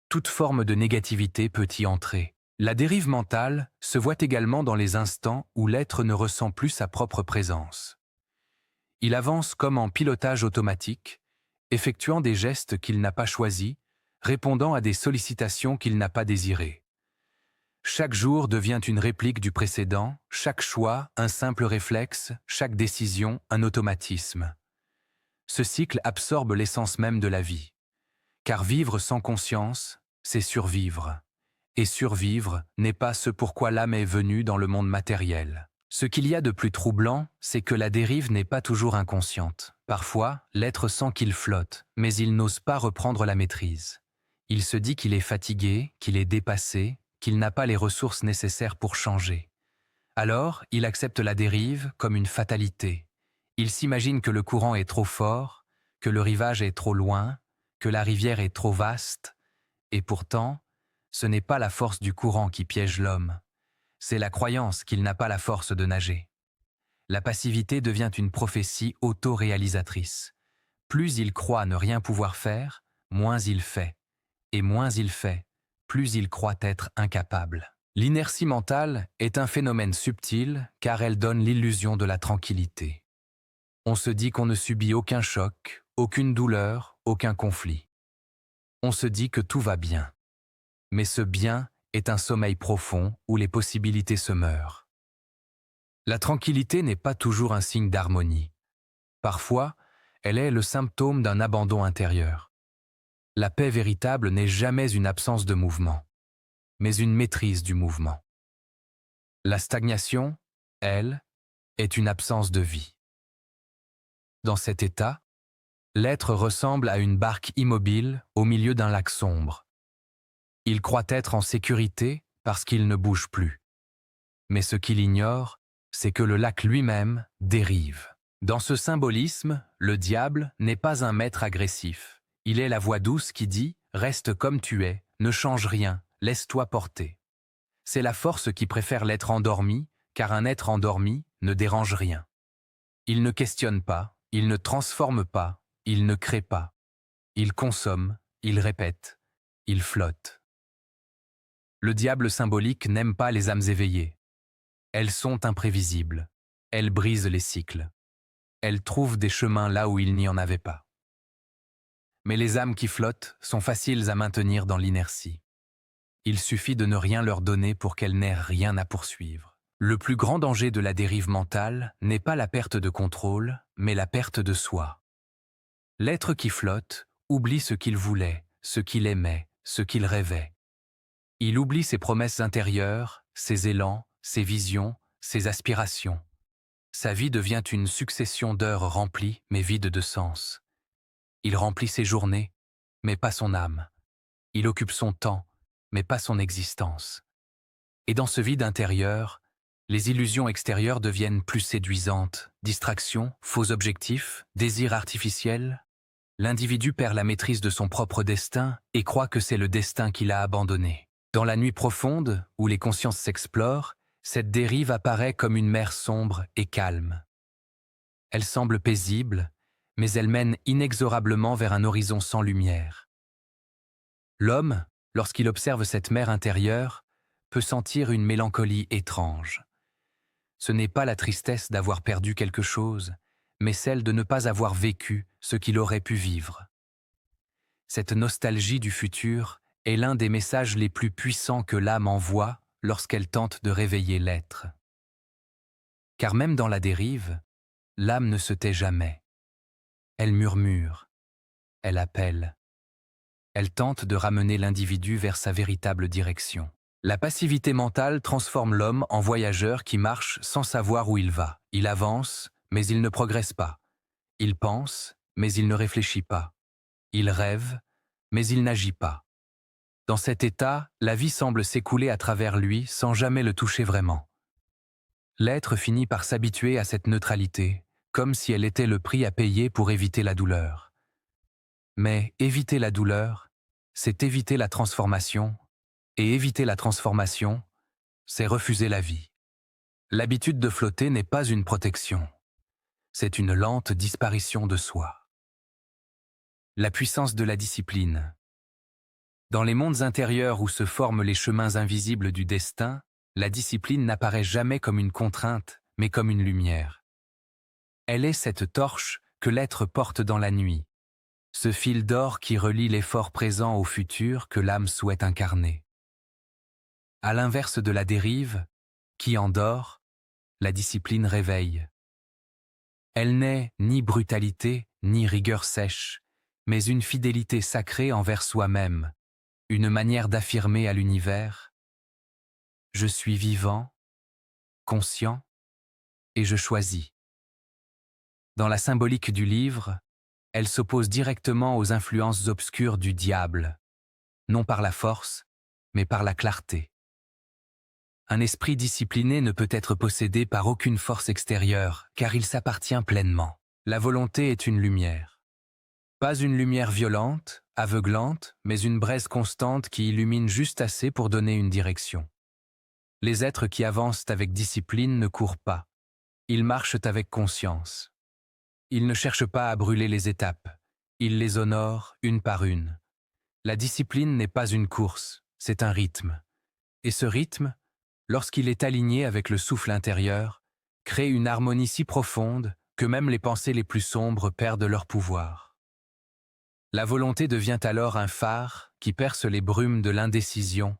Toute forme de négativité peut y entrer. La dérive mentale se voit également dans les instants où l'être ne ressent plus sa propre présence. Il avance comme en pilotage automatique, effectuant des gestes qu'il n'a pas choisis, répondant à des sollicitations qu'il n'a pas désirées. Chaque jour devient une réplique du précédent, chaque choix un simple réflexe, chaque décision un automatisme. Ce cycle absorbe l'essence même de la vie. Car vivre sans conscience, c'est survivre. Et survivre n'est pas ce pourquoi l'âme est venue dans le monde matériel. Ce qu'il y a de plus troublant, c'est que la dérive n'est pas toujours inconsciente. Parfois, l'être sent qu'il flotte, mais il n'ose pas reprendre la maîtrise. Il se dit qu'il est fatigué, qu'il est dépassé, qu'il n'a pas les ressources nécessaires pour changer. Alors, il accepte la dérive comme une fatalité. Il s'imagine que le courant est trop fort, que le rivage est trop loin, que la rivière est trop vaste, et pourtant, ce n'est pas la force du courant qui piège l'homme, c'est la croyance qu'il n'a pas la force de nager. La passivité devient une prophétie auto-réalisatrice. Plus il croit ne rien pouvoir faire, moins il fait. Et moins il fait, plus il croit être incapable. L'inertie mentale est un phénomène subtil car elle donne l'illusion de la tranquillité. On se dit qu'on ne subit aucun choc, aucune douleur, aucun conflit. On se dit que tout va bien. Mais ce bien est un sommeil profond où les possibilités se meurent. La tranquillité n'est pas toujours un signe d'harmonie. Parfois, elle est le symptôme d'un abandon intérieur. La paix véritable n'est jamais une absence de mouvement, mais une maîtrise du mouvement. La stagnation, elle, est une absence de vie. Dans cet état, l'être ressemble à une barque immobile au milieu d'un lac sombre. Il croit être en sécurité parce qu'il ne bouge plus. Mais ce qu'il ignore, c'est que le lac lui-même dérive. Dans ce symbolisme, le diable n'est pas un maître agressif. Il est la voix douce qui dit « Reste comme tu es, ne change rien, laisse-toi porter ». C'est la force qui préfère l'être endormi, car un être endormi ne dérange rien. Il ne questionne pas, il ne transforme pas, il ne crée pas. Il consomme, il répète, il flotte. Le diable symbolique n'aime pas les âmes éveillées. Elles sont imprévisibles. Elles brisent les cycles. Elles trouvent des chemins là où il n'y en avait pas. Mais les âmes qui flottent sont faciles à maintenir dans l'inertie. Il suffit de ne rien leur donner pour qu'elles n'aient rien à poursuivre. Le plus grand danger de la dérive mentale n'est pas la perte de contrôle, mais la perte de soi. L'être qui flotte oublie ce qu'il voulait, ce qu'il aimait, ce qu'il rêvait. Il oublie ses promesses intérieures, ses élans, ses visions, ses aspirations. Sa vie devient une succession d'heures remplies mais vides de sens. Il remplit ses journées, mais pas son âme. Il occupe son temps, mais pas son existence. Et dans ce vide intérieur, les illusions extérieures deviennent plus séduisantes, distractions, faux objectifs, désirs artificiels. L'individu perd la maîtrise de son propre destin et croit que c'est le destin qui l'a abandonné. Dans la nuit profonde, où les consciences s'explorent, Cette dérive apparaît comme une mer sombre et calme. Elle semble paisible, mais elle mène inexorablement vers un horizon sans lumière. L'homme, lorsqu'il observe cette mer intérieure, peut sentir une mélancolie étrange. Ce n'est pas la tristesse d'avoir perdu quelque chose, mais celle de ne pas avoir vécu ce qu'il aurait pu vivre. Cette nostalgie du futur est l'un des messages les plus puissants que l'âme envoie lorsqu'elle tente de réveiller l'être. Car même dans la dérive, l'âme ne se tait jamais. Elle murmure, elle appelle. Elle tente de ramener l'individu vers sa véritable direction. La passivité mentale transforme l'homme en voyageur qui marche sans savoir où il va. Il avance, mais il ne progresse pas. Il pense, mais il ne réfléchit pas. Il rêve, mais il n'agit pas. Dans cet état, la vie semble s'écouler à travers lui sans jamais le toucher vraiment. L'être finit par s'habituer à cette neutralité, comme si elle était le prix à payer pour éviter la douleur. Mais éviter la douleur, c'est éviter la transformation, et éviter la transformation, c'est refuser la vie. L'habitude de flotter n'est pas une protection, c'est une lente disparition de soi. La puissance de la discipline. Dans les mondes intérieurs où se forment les chemins invisibles du destin, la discipline n'apparaît jamais comme une contrainte, mais comme une lumière. Elle est cette torche que l'être porte dans la nuit, ce fil d'or qui relie l'effort présent au futur que l'âme souhaite incarner. À l'inverse de la dérive, qui endort, la discipline réveille. Elle n'est ni brutalité, ni rigueur sèche, mais une fidélité sacrée envers soi-même, une manière d'affirmer à l'univers « Je suis vivant, conscient, et je choisis ». Dans la symbolique du livre, elle s'oppose directement aux influences obscures du diable, non par la force, mais par la clarté. Un esprit discipliné ne peut être possédé par aucune force extérieure, car il s'appartient pleinement. La volonté est une lumière. Pas une lumière violente, aveuglante, mais une braise constante qui illumine juste assez pour donner une direction. Les êtres qui avancent avec discipline ne courent pas. Ils marchent avec conscience. Ils ne cherchent pas à brûler les étapes. Ils les honorent une par une. La discipline n'est pas une course, c'est un rythme. Et ce rythme, lorsqu'il est aligné avec le souffle intérieur, crée une harmonie si profonde que même les pensées les plus sombres perdent leur pouvoir. La volonté devient alors un phare qui perce les brumes de l'indécision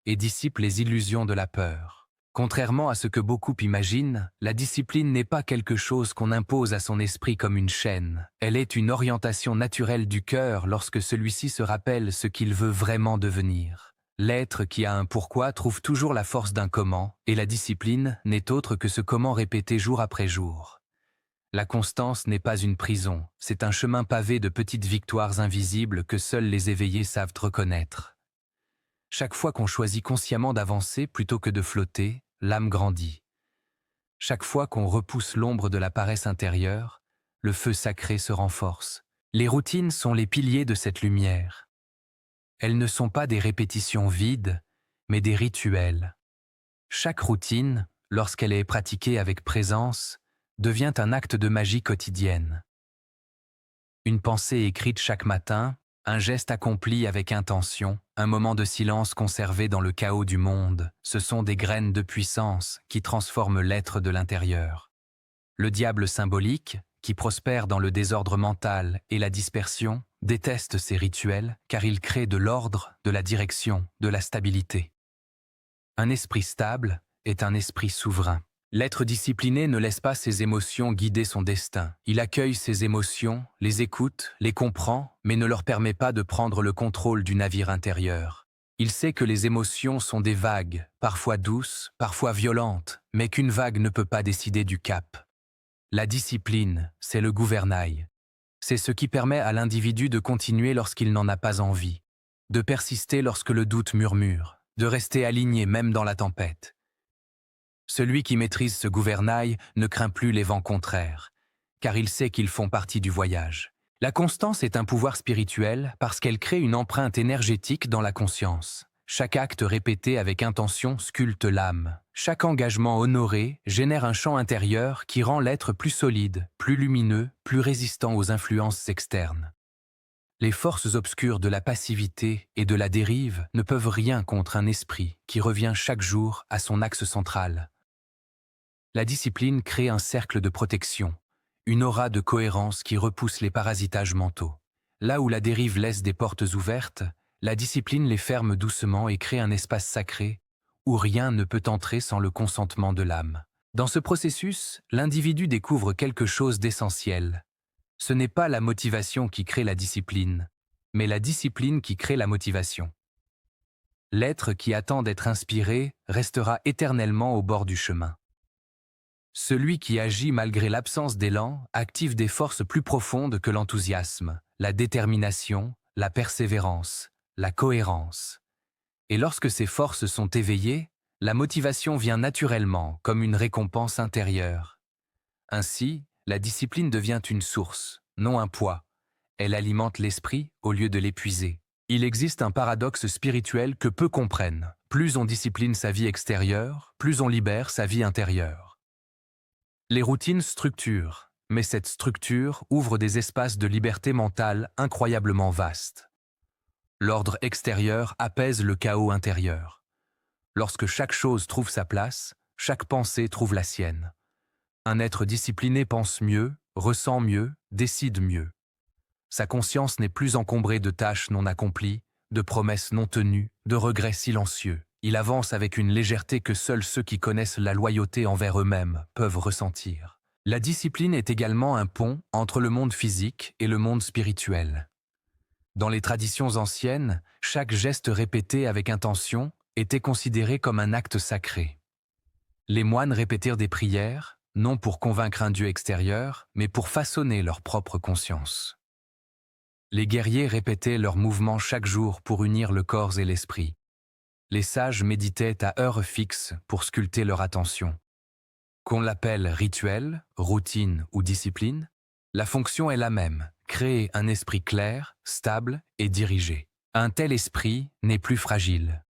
et dissipe les illusions de la peur. Contrairement à ce que beaucoup imaginent, la discipline n'est pas quelque chose qu'on impose à son esprit comme une chaîne. Elle est une orientation naturelle du cœur lorsque celui-ci se rappelle ce qu'il veut vraiment devenir. L'être qui a un pourquoi trouve toujours la force d'un comment, et la discipline n'est autre que ce comment répété jour après jour. La constance n'est pas une prison, c'est un chemin pavé de petites victoires invisibles que seuls les éveillés savent reconnaître. Chaque fois qu'on choisit consciemment d'avancer plutôt que de flotter, l'âme grandit. Chaque fois qu'on repousse l'ombre de la paresse intérieure, le feu sacré se renforce. Les routines sont les piliers de cette lumière. Elles ne sont pas des répétitions vides, mais des rituels. Chaque routine, lorsqu'elle est pratiquée avec présence, devient un acte de magie quotidienne. Une pensée écrite chaque matin, un geste accompli avec intention, un moment de silence conservé dans le chaos du monde, ce sont des graines de puissance qui transforment l'être de l'intérieur. Le diable symbolique, qui prospère dans le désordre mental et la dispersion, déteste ces rituels car ils créent de l'ordre, de la direction, de la stabilité. Un esprit stable est un esprit souverain. L'être discipliné ne laisse pas ses émotions guider son destin. Il accueille ses émotions, les écoute, les comprend, mais ne leur permet pas de prendre le contrôle du navire intérieur. Il sait que les émotions sont des vagues, parfois douces, parfois violentes, mais qu'une vague ne peut pas décider du cap. La discipline, c'est le gouvernail. C'est ce qui permet à l'individu de continuer lorsqu'il n'en a pas envie, de persister lorsque le doute murmure, de rester aligné même dans la tempête. Celui qui maîtrise ce gouvernail ne craint plus les vents contraires, car il sait qu'ils font partie du voyage. La constance est un pouvoir spirituel parce qu'elle crée une empreinte énergétique dans la conscience. Chaque acte répété avec intention sculpte l'âme. Chaque engagement honoré génère un champ intérieur qui rend l'être plus solide, plus lumineux, plus résistant aux influences externes. Les forces obscures de la passivité et de la dérive ne peuvent rien contre un esprit qui revient chaque jour à son axe central. La discipline crée un cercle de protection, une aura de cohérence qui repousse les parasitages mentaux. Là où la dérive laisse des portes ouvertes, la discipline les ferme doucement et crée un espace sacré où rien ne peut entrer sans le consentement de l'âme. Dans ce processus, l'individu découvre quelque chose d'essentiel. Ce n'est pas la motivation qui crée la discipline, mais la discipline qui crée la motivation. L'être qui attend d'être inspiré restera éternellement au bord du chemin. Celui qui agit malgré l'absence d'élan active des forces plus profondes que l'enthousiasme, la détermination, la persévérance, la cohérence. Et lorsque ces forces sont éveillées, la motivation vient naturellement comme une récompense intérieure. Ainsi, la discipline devient une source, non un poids. Elle alimente l'esprit au lieu de l'épuiser. Il existe un paradoxe spirituel que peu comprennent. Plus on discipline sa vie extérieure, plus on libère sa vie intérieure. Les routines structurent, mais cette structure ouvre des espaces de liberté mentale incroyablement vastes. L'ordre extérieur apaise le chaos intérieur. Lorsque chaque chose trouve sa place, chaque pensée trouve la sienne. Un être discipliné pense mieux, ressent mieux, décide mieux. Sa conscience n'est plus encombrée de tâches non accomplies, de promesses non tenues, de regrets silencieux. Il avance avec une légèreté que seuls ceux qui connaissent la loyauté envers eux-mêmes peuvent ressentir. La discipline est également un pont entre le monde physique et le monde spirituel. Dans les traditions anciennes, chaque geste répété avec intention était considéré comme un acte sacré. Les moines répétèrent des prières, non pour convaincre un Dieu extérieur, mais pour façonner leur propre conscience. Les guerriers répétaient leurs mouvements chaque jour pour unir le corps et l'esprit. Les sages méditaient à heure fixe pour sculpter leur attention. Qu'on l'appelle rituel, routine ou discipline, la fonction est la même, créer un esprit clair, stable et dirigé. Un tel esprit n'est plus fragile.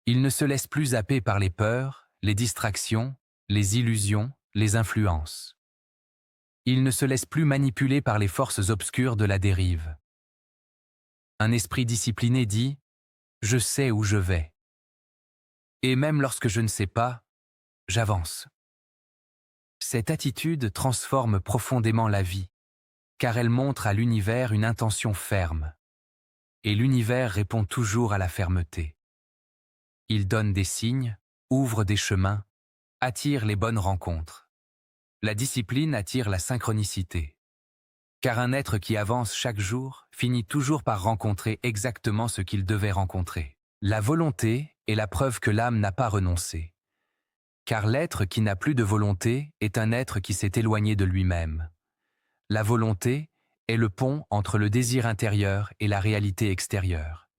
Il ne se laisse plus happer par les peurs, les distractions, les illusions, les influences. Il ne se laisse plus manipuler par les forces obscures de la dérive. Un esprit discipliné dit « Je sais où je vais ». Et même lorsque je ne sais pas, j'avance. Cette attitude transforme profondément la vie, car elle montre à l'univers une intention ferme. Et l'univers répond toujours à la fermeté. Il donne des signes, ouvre des chemins, attire les bonnes rencontres. La discipline attire la synchronicité. Car un être qui avance chaque jour finit toujours par rencontrer exactement ce qu'il devait rencontrer. La volonté est la preuve que l'âme n'a pas renoncé. Car l'être qui n'a plus de volonté est un être qui s'est éloigné de lui-même. La volonté est le pont entre le désir intérieur et la réalité extérieure.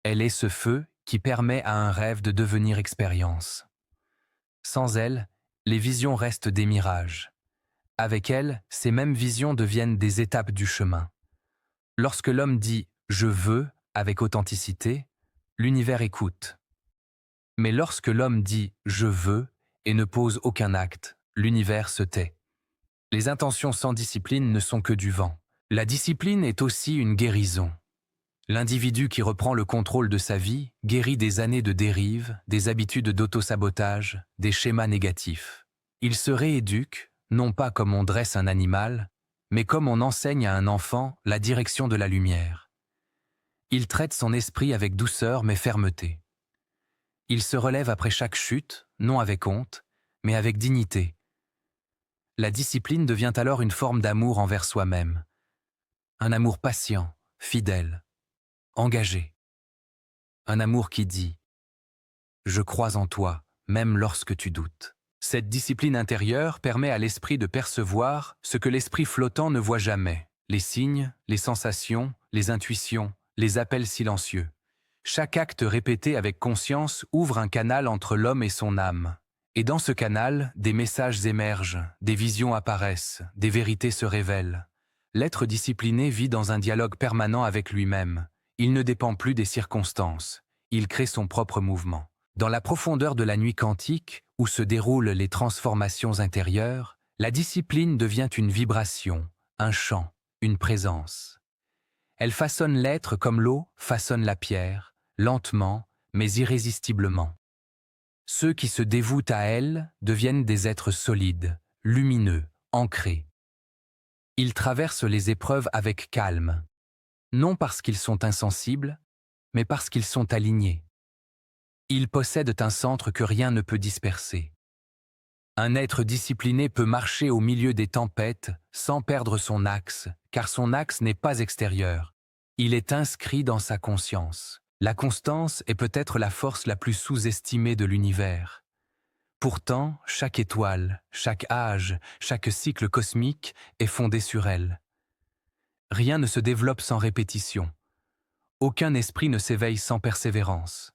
Elle est ce feu qui permet à un rêve de devenir expérience. Sans elle, les visions restent des mirages. Avec elle, ces mêmes visions deviennent des étapes du chemin. Lorsque l'homme dit « je veux » avec authenticité, l'univers écoute. Mais lorsque l'homme dit « je veux » et ne pose aucun acte, l'univers se tait. Les intentions sans discipline ne sont que du vent. La discipline est aussi une guérison. L'individu qui reprend le contrôle de sa vie guérit des années de dérive, des habitudes d'autosabotage, des schémas négatifs. Il se rééduque, non pas comme on dresse un animal, mais comme on enseigne à un enfant la direction de la lumière. Il traite son esprit avec douceur mais fermeté. Il se relève après chaque chute, non avec honte, mais avec dignité. La discipline devient alors une forme d'amour envers soi-même. Un amour patient, fidèle, engagé. Un amour qui dit « Je crois en toi, même lorsque tu doutes ». Cette discipline intérieure permet à l'esprit de percevoir ce que l'esprit flottant ne voit jamais, les signes, les sensations, les intuitions, les appels silencieux. Chaque acte répété avec conscience ouvre un canal entre l'homme et son âme. Et dans ce canal, des messages émergent, des visions apparaissent, des vérités se révèlent. L'être discipliné vit dans un dialogue permanent avec lui-même. Il ne dépend plus des circonstances. il crée son propre mouvement. Dans la profondeur de la nuit quantique, où se déroulent les transformations intérieures, la discipline devient une vibration, un chant, une présence. Elle façonne l'être comme l'eau façonne la pierre, lentement, mais irrésistiblement. Ceux qui se dévouent à elle deviennent des êtres solides, lumineux, ancrés. Ils traversent les épreuves avec calme, non parce qu'ils sont insensibles, mais parce qu'ils sont alignés. Ils possèdent un centre que rien ne peut disperser. Un être discipliné peut marcher au milieu des tempêtes sans perdre son axe, car son axe n'est pas extérieur. Il est inscrit dans sa conscience. La constance est peut-être la force la plus sous-estimée de l'univers. Pourtant, chaque étoile, chaque âge, chaque cycle cosmique est fondé sur elle. Rien ne se développe sans répétition. Aucun esprit ne s'éveille sans persévérance.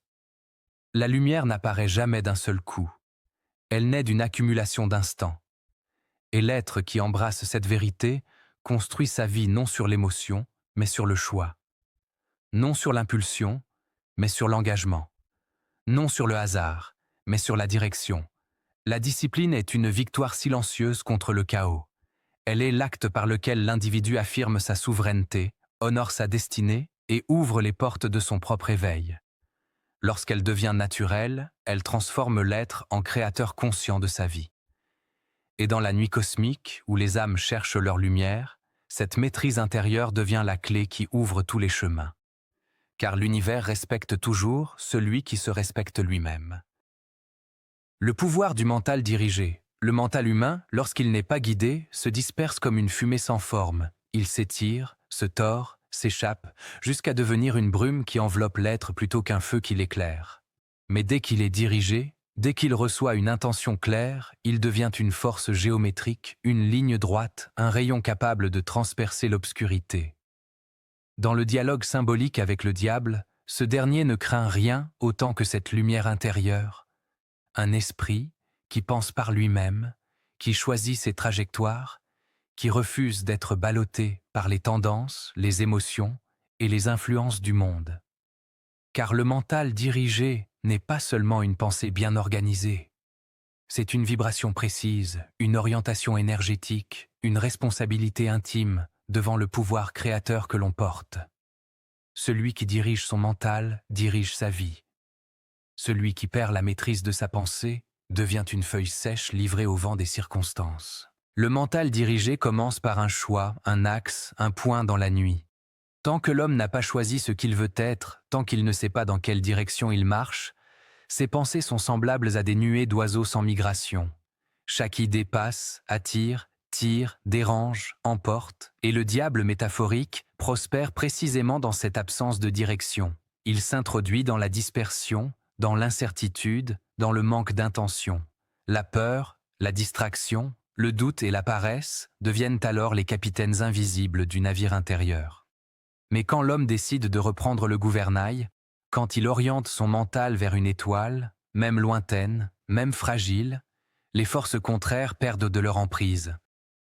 La lumière n'apparaît jamais d'un seul coup. Elle naît d'une accumulation d'instants. Et l'être qui embrasse cette vérité construit sa vie non sur l'émotion, mais sur le choix. Non sur l'impulsion, mais sur l'engagement. Non sur le hasard, mais sur la direction. La discipline est une victoire silencieuse contre le chaos. Elle est l'acte par lequel l'individu affirme sa souveraineté, honore sa destinée et ouvre les portes de son propre éveil. Lorsqu'elle devient naturelle, elle transforme l'être en créateur conscient de sa vie. Et dans la nuit cosmique, où les âmes cherchent leur lumière, cette maîtrise intérieure devient la clé qui ouvre tous les chemins. Car l'univers respecte toujours celui qui se respecte lui-même. Le pouvoir du mental dirigé. Le mental humain, lorsqu'il n'est pas guidé, se disperse comme une fumée sans forme. Il s'étire, se tord, s'échappe, jusqu'à devenir une brume qui enveloppe l'être plutôt qu'un feu qui l'éclaire. Mais dès qu'il est dirigé, dès qu'il reçoit une intention claire, il devient une force géométrique, une ligne droite, un rayon capable de transpercer l'obscurité. Dans le dialogue symbolique avec le diable, ce dernier ne craint rien autant que cette lumière intérieure. Un esprit qui pense par lui-même, qui choisit ses trajectoires, qui refuse d'être ballotté par les tendances, les émotions et les influences du monde. Car le mental dirigé n'est pas seulement une pensée bien organisée. C'est une vibration précise, une orientation énergétique, une responsabilité intime devant le pouvoir créateur que l'on porte. Celui qui dirige son mental dirige sa vie. Celui qui perd la maîtrise de sa pensée devient une feuille sèche livrée au vent des circonstances. Le mental dirigé commence par un choix, un axe, un point dans la nuit. Tant que l'homme n'a pas choisi ce qu'il veut être, tant qu'il ne sait pas dans quelle direction il marche, ses pensées sont semblables à des nuées d'oiseaux sans migration. Chaque idée passe, attire, tire, dérange, emporte, et le diable métaphorique prospère précisément dans cette absence de direction. Il s'introduit dans la dispersion, dans l'incertitude, dans le manque d'intention. La peur, la distraction, le doute et la paresse deviennent alors les capitaines invisibles du navire intérieur. Mais quand l'homme décide de reprendre le gouvernail, quand il oriente son mental vers une étoile, même lointaine, même fragile, les forces contraires perdent de leur emprise.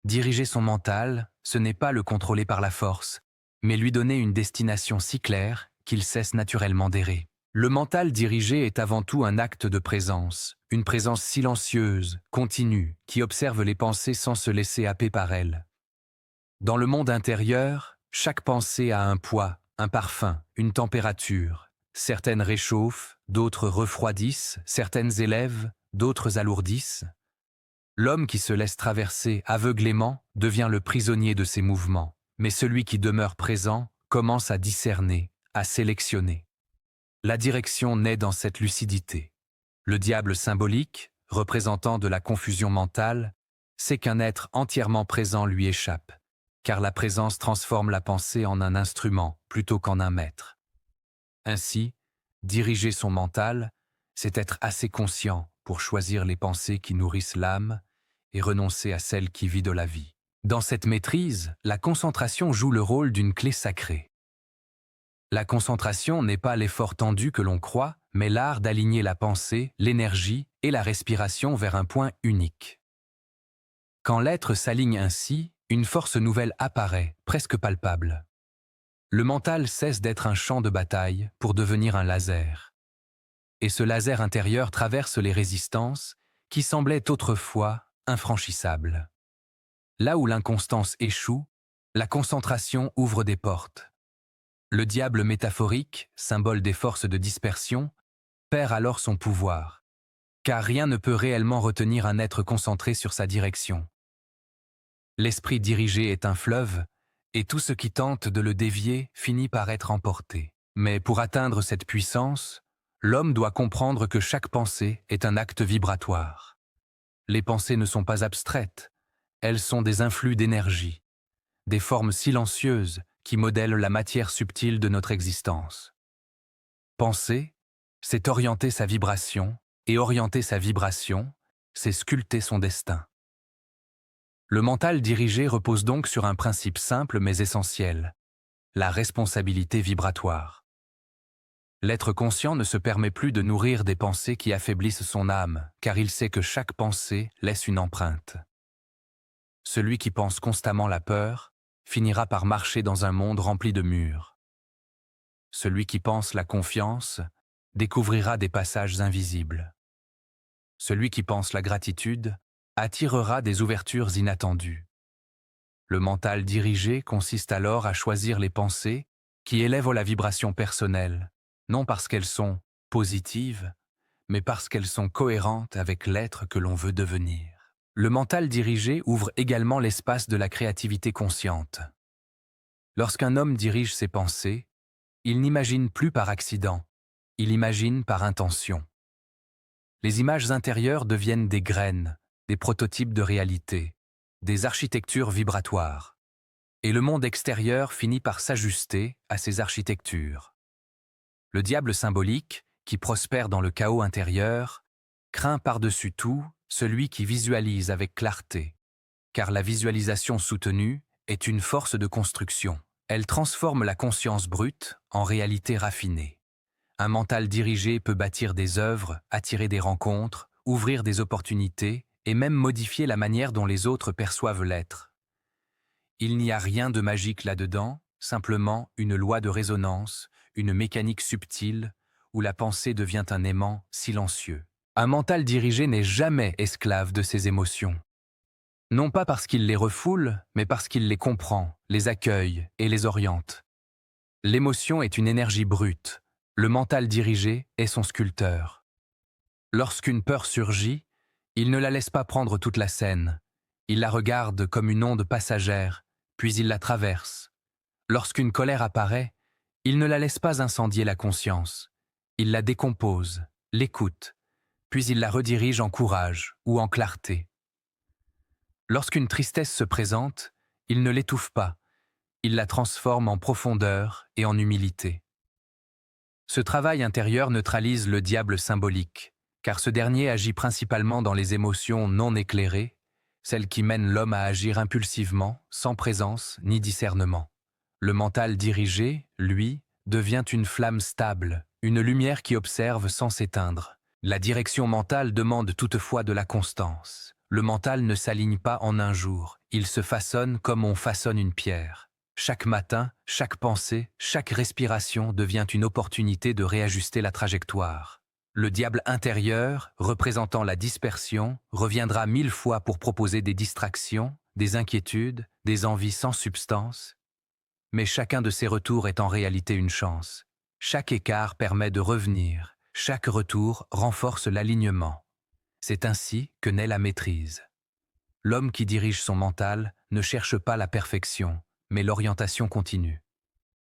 Diriger son mental, ce n'est pas le contrôler par la force, mais lui donner une destination si claire qu'il cesse naturellement d'errer. Le mental dirigé est avant tout un acte de présence, une présence silencieuse, continue, qui observe les pensées sans se laisser happer par elles. Dans le monde intérieur, chaque pensée a un poids, un parfum, une température. Certaines réchauffent, d'autres refroidissent, certaines élèvent, d'autres alourdissent. L'homme qui se laisse traverser aveuglément devient le prisonnier de ses mouvements, mais celui qui demeure présent commence à discerner, à sélectionner. La direction naît dans cette lucidité. Le diable symbolique, représentant de la confusion mentale, sait qu'un être entièrement présent lui échappe, car la présence transforme la pensée en un instrument plutôt qu'en un maître. Ainsi, diriger son mental, c'est être assez conscient pour choisir les pensées qui nourrissent l'âme et renoncer à celles qui vident la vie. Dans cette maîtrise, la concentration joue le rôle d'une clé sacrée. La concentration n'est pas l'effort tendu que l'on croit, mais l'art d'aligner la pensée, l'énergie et la respiration vers un point unique. Quand l'être s'aligne ainsi, une force nouvelle apparaît, presque palpable. Le mental cesse d'être un champ de bataille pour devenir un laser. et ce laser intérieur traverse les résistances qui semblaient autrefois infranchissables. Là où l'inconstance échoue, la concentration ouvre des portes. Le diable métaphorique, symbole des forces de dispersion, perd alors son pouvoir, car rien ne peut réellement retenir un être concentré sur sa direction. L'esprit dirigé est un fleuve, et tout ce qui tente de le dévier finit par être emporté. Mais pour atteindre cette puissance, l'homme doit comprendre que chaque pensée est un acte vibratoire. Les pensées ne sont pas abstraites, elles sont des influx d'énergie, des formes silencieuses qui modèlent la matière subtile de notre existence. Penser, c'est orienter sa vibration, et orienter sa vibration, c'est sculpter son destin. Le mental dirigé repose donc sur un principe simple mais essentiel, la responsabilité vibratoire. L'être conscient ne se permet plus de nourrir des pensées qui affaiblissent son âme, car il sait que chaque pensée laisse une empreinte. Celui qui pense constamment la peur finira par marcher dans un monde rempli de murs. Celui qui pense la confiance découvrira des passages invisibles. Celui qui pense la gratitude attirera des ouvertures inattendues. Le mental dirigé consiste alors à choisir les pensées qui élèvent la vibration personnelle, non parce qu'elles sont positives, mais parce qu'elles sont cohérentes avec l'être que l'on veut devenir. Le mental dirigé ouvre également l'espace de la créativité consciente. Lorsqu'un homme dirige ses pensées, il n'imagine plus par accident, il imagine par intention. Les images intérieures deviennent des graines, des prototypes de réalité, des architectures vibratoires. Et le monde extérieur finit par s'ajuster à ces architectures. Le diable symbolique, qui prospère dans le chaos intérieur, craint par-dessus tout celui qui visualise avec clarté, car la visualisation soutenue est une force de construction. Elle transforme la conscience brute en réalité raffinée. Un mental dirigé peut bâtir des œuvres, attirer des rencontres, ouvrir des opportunités et même modifier la manière dont les autres perçoivent l'être. Il n'y a rien de magique là-dedans, simplement une loi de résonance, une mécanique subtile, où la pensée devient un aimant silencieux. Un mental dirigé n'est jamais esclave de ses émotions. Non pas parce qu'il les refoule, mais parce qu'il les comprend, les accueille et les oriente. L'émotion est une énergie brute. Le mental dirigé est son sculpteur. Lorsqu'une peur surgit, il ne la laisse pas prendre toute la scène. Il la regarde comme une onde passagère, puis il la traverse. Lorsqu'une colère apparaît, il ne la laisse pas incendier la conscience. Il la décompose, l'écoute, puis il la redirige en courage ou en clarté. Lorsqu'une tristesse se présente, il ne l'étouffe pas. Il la transforme en profondeur et en humilité. Ce travail intérieur neutralise le diable symbolique, car ce dernier agit principalement dans les émotions non éclairées, celles qui mènent l'homme à agir impulsivement, sans présence ni discernement. Le mental dirigé, lui, devient une flamme stable, une lumière qui observe sans s'éteindre. La direction mentale demande toutefois de la constance. Le mental ne s'aligne pas en un jour, il se façonne comme on façonne une pierre. Chaque matin, chaque pensée, chaque respiration devient une opportunité de réajuster la trajectoire. Le diable intérieur, représentant la dispersion, reviendra 1000 fois pour proposer des distractions, des inquiétudes, des envies sans substance. Mais chacun de ces retours est en réalité une chance. Chaque écart permet de revenir, chaque retour renforce l'alignement. C'est ainsi que naît la maîtrise. L'homme qui dirige son mental ne cherche pas la perfection, mais l'orientation continue.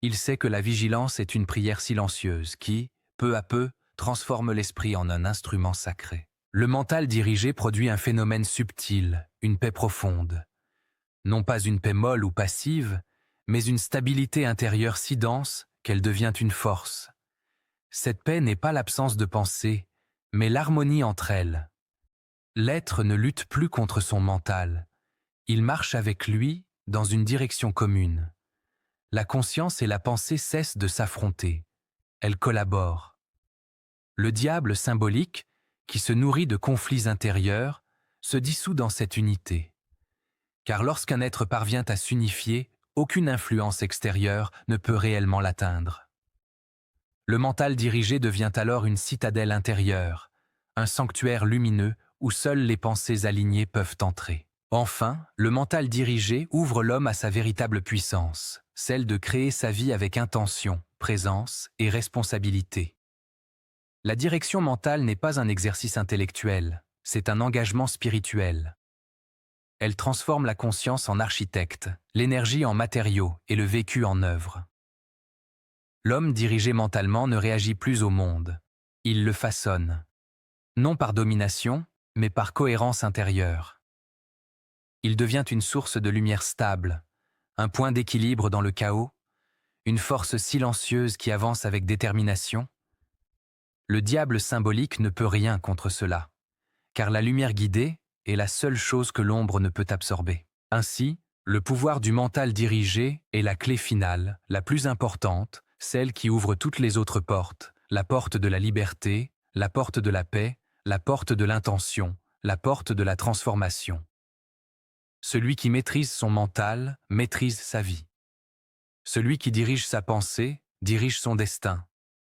Il sait que la vigilance est une prière silencieuse qui, peu à peu, transforme l'esprit en un instrument sacré. Le mental dirigé produit un phénomène subtil, une paix profonde. Non pas une paix molle ou passive, mais une stabilité intérieure si dense qu'elle devient une force. Cette paix n'est pas l'absence de pensée, mais l'harmonie entre elles. L'être ne lutte plus contre son mental. Il marche avec lui dans une direction commune. La conscience et la pensée cessent de s'affronter. Elles collaborent. Le diable symbolique, qui se nourrit de conflits intérieurs, se dissout dans cette unité. Car lorsqu'un être parvient à s'unifier, aucune influence extérieure ne peut réellement l'atteindre. Le mental dirigé devient alors une citadelle intérieure, un sanctuaire lumineux où seules les pensées alignées peuvent entrer. Enfin, le mental dirigé ouvre l'homme à sa véritable puissance, celle de créer sa vie avec intention, présence et responsabilité. La direction mentale n'est pas un exercice intellectuel, c'est un engagement spirituel. Elle transforme la conscience en architecte, l'énergie en matériau et le vécu en œuvre. L'homme dirigé mentalement ne réagit plus au monde. Il le façonne. Non par domination, mais par cohérence intérieure. Il devient une source de lumière stable, un point d'équilibre dans le chaos, une force silencieuse qui avance avec détermination. Le diable symbolique ne peut rien contre cela, car la lumière guidée est la seule chose que l'ombre ne peut absorber. Ainsi, le pouvoir du mental dirigé est la clé finale, la plus importante, celle qui ouvre toutes les autres portes, la porte de la liberté, la porte de la paix, la porte de l'intention, la porte de la transformation. Celui qui maîtrise son mental maîtrise sa vie. Celui qui dirige sa pensée dirige son destin.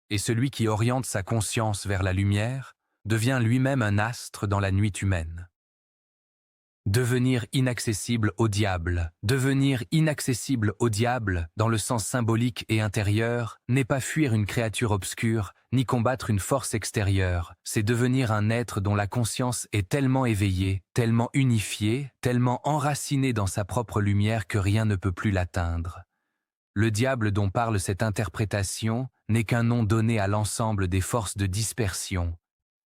Et celui qui oriente sa conscience vers la lumière devient lui-même un astre dans la nuit humaine. Devenir inaccessible au diable. Devenir inaccessible au diable, dans le sens symbolique et intérieur, n'est pas fuir une créature obscure, ni combattre une force extérieure, c'est devenir un être dont la conscience est tellement éveillée, tellement unifiée, tellement enracinée dans sa propre lumière que rien ne peut plus l'atteindre. Le diable dont parle cette interprétation n'est qu'un nom donné à l'ensemble des forces de dispersion,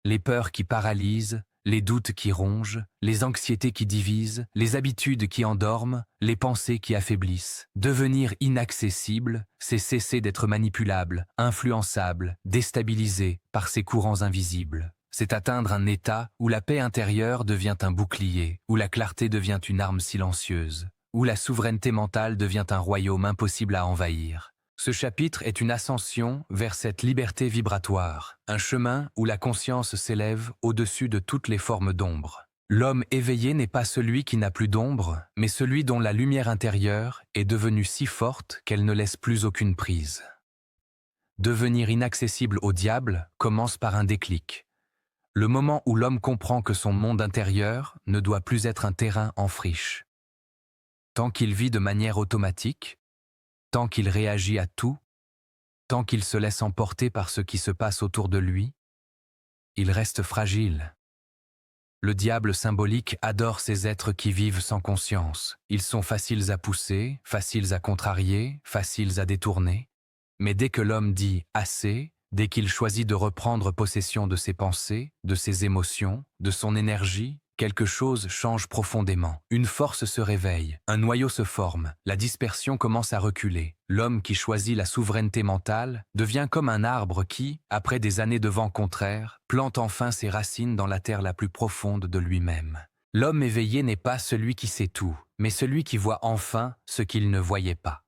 les peurs qui paralysent, les doutes qui rongent, les anxiétés qui divisent, les habitudes qui endorment, les pensées qui affaiblissent. Devenir inaccessible, c'est cesser d'être manipulable, influençable, déstabilisé par ces courants invisibles. C'est atteindre un état où la paix intérieure devient un bouclier, où la clarté devient une arme silencieuse, où la souveraineté mentale devient un royaume impossible à envahir. Ce chapitre est une ascension vers cette liberté vibratoire, un chemin où la conscience s'élève au-dessus de toutes les formes d'ombre. L'homme éveillé n'est pas celui qui n'a plus d'ombre, mais celui dont la lumière intérieure est devenue si forte qu'elle ne laisse plus aucune prise. Devenir inaccessible au diable commence par un déclic. Le moment où l'homme comprend que son monde intérieur ne doit plus être un terrain en friche. Tant qu'il vit de manière automatique, tant qu'il réagit à tout, tant qu'il se laisse emporter par ce qui se passe autour de lui, il reste fragile. Le diable symbolique adore ces êtres qui vivent sans conscience. Ils sont faciles à pousser, faciles à contrarier, faciles à détourner. Mais dès que l'homme dit « assez », dès qu'il choisit de reprendre possession de ses pensées, de ses émotions, de son énergie, quelque chose change profondément. Une force se réveille, un noyau se forme, la dispersion commence à reculer. L'homme qui choisit la souveraineté mentale devient comme un arbre qui, après des années de vent contraire, plante enfin ses racines dans la terre la plus profonde de lui-même. L'homme éveillé n'est pas celui qui sait tout, mais celui qui voit enfin ce qu'il ne voyait pas.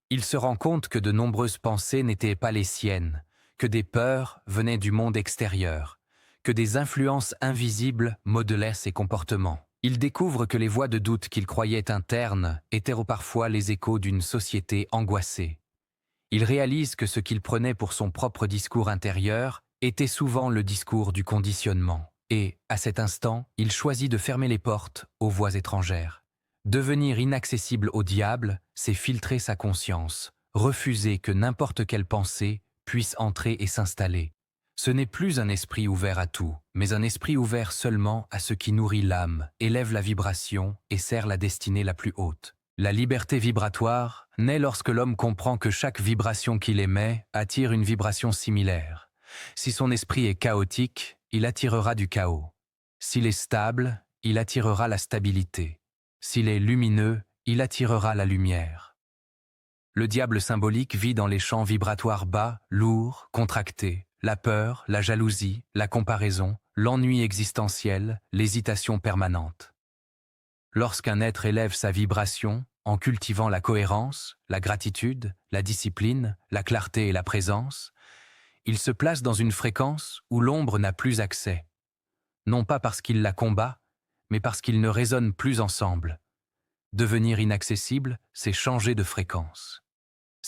Il se rend compte que de nombreuses pensées n'étaient pas les siennes, que des peurs venaient du monde extérieur, que des influences invisibles modelaient ses comportements. Il découvre que les voix de doute qu'il croyait internes étaient parfois les échos d'une société angoissée. Il réalise que ce qu'il prenait pour son propre discours intérieur était souvent le discours du conditionnement. Et, à cet instant, il choisit de fermer les portes aux voix étrangères. Devenir inaccessible au diable, c'est filtrer sa conscience, refuser que n'importe quelle pensée puisse entrer et s'installer. Ce n'est plus un esprit ouvert à tout, mais un esprit ouvert seulement à ce qui nourrit l'âme, élève la vibration et sert la destinée la plus haute. La liberté vibratoire naît lorsque l'homme comprend que chaque vibration qu'il émet attire une vibration similaire. Si son esprit est chaotique, il attirera du chaos. S'il est stable, il attirera la stabilité. S'il est lumineux, il attirera la lumière. Le diable symbolique vit dans les champs vibratoires bas, lourds, contractés. La peur, la jalousie, la comparaison, l'ennui existentiel, l'hésitation permanente. Lorsqu'un être élève sa vibration, en cultivant la cohérence, la gratitude, la discipline, la clarté et la présence, il se place dans une fréquence où l'ombre n'a plus accès. Non pas parce qu'il la combat, mais parce qu'ils ne résonnent plus ensemble. Devenir inaccessible, c'est changer de fréquence.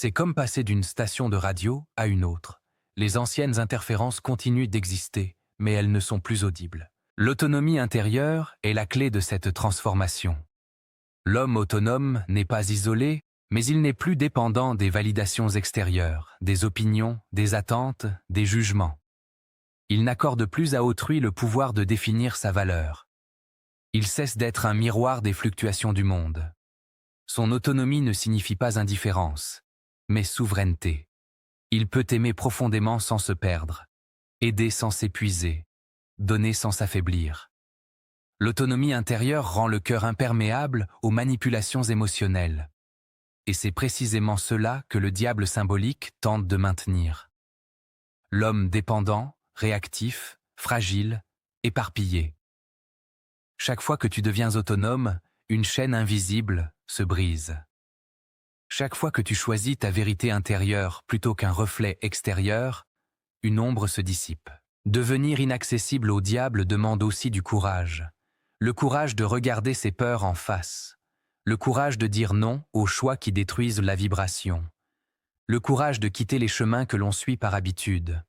C'est comme passer d'une station de radio à une autre. Les anciennes interférences continuent d'exister, mais elles ne sont plus audibles. L'autonomie intérieure est la clé de cette transformation. L'homme autonome n'est pas isolé, mais il n'est plus dépendant des validations extérieures, des opinions, des attentes, des jugements. Il n'accorde plus à autrui le pouvoir de définir sa valeur. Il cesse d'être un miroir des fluctuations du monde. Son autonomie ne signifie pas indifférence, mais souveraineté. Il peut aimer profondément sans se perdre, aider sans s'épuiser, donner sans s'affaiblir. L'autonomie intérieure rend le cœur imperméable aux manipulations émotionnelles. Et c'est précisément cela que le diable symbolique tente de maintenir. L'homme dépendant, réactif, fragile, éparpillé. Chaque fois que tu deviens autonome, une chaîne invisible se brise. Chaque fois que tu choisis ta vérité intérieure plutôt qu'un reflet extérieur, une ombre se dissipe. Devenir inaccessible au diable demande aussi du courage. Le courage de regarder ses peurs en face. Le courage de dire non aux choix qui détruisent la vibration. Le courage de quitter les chemins que l'on suit par habitude.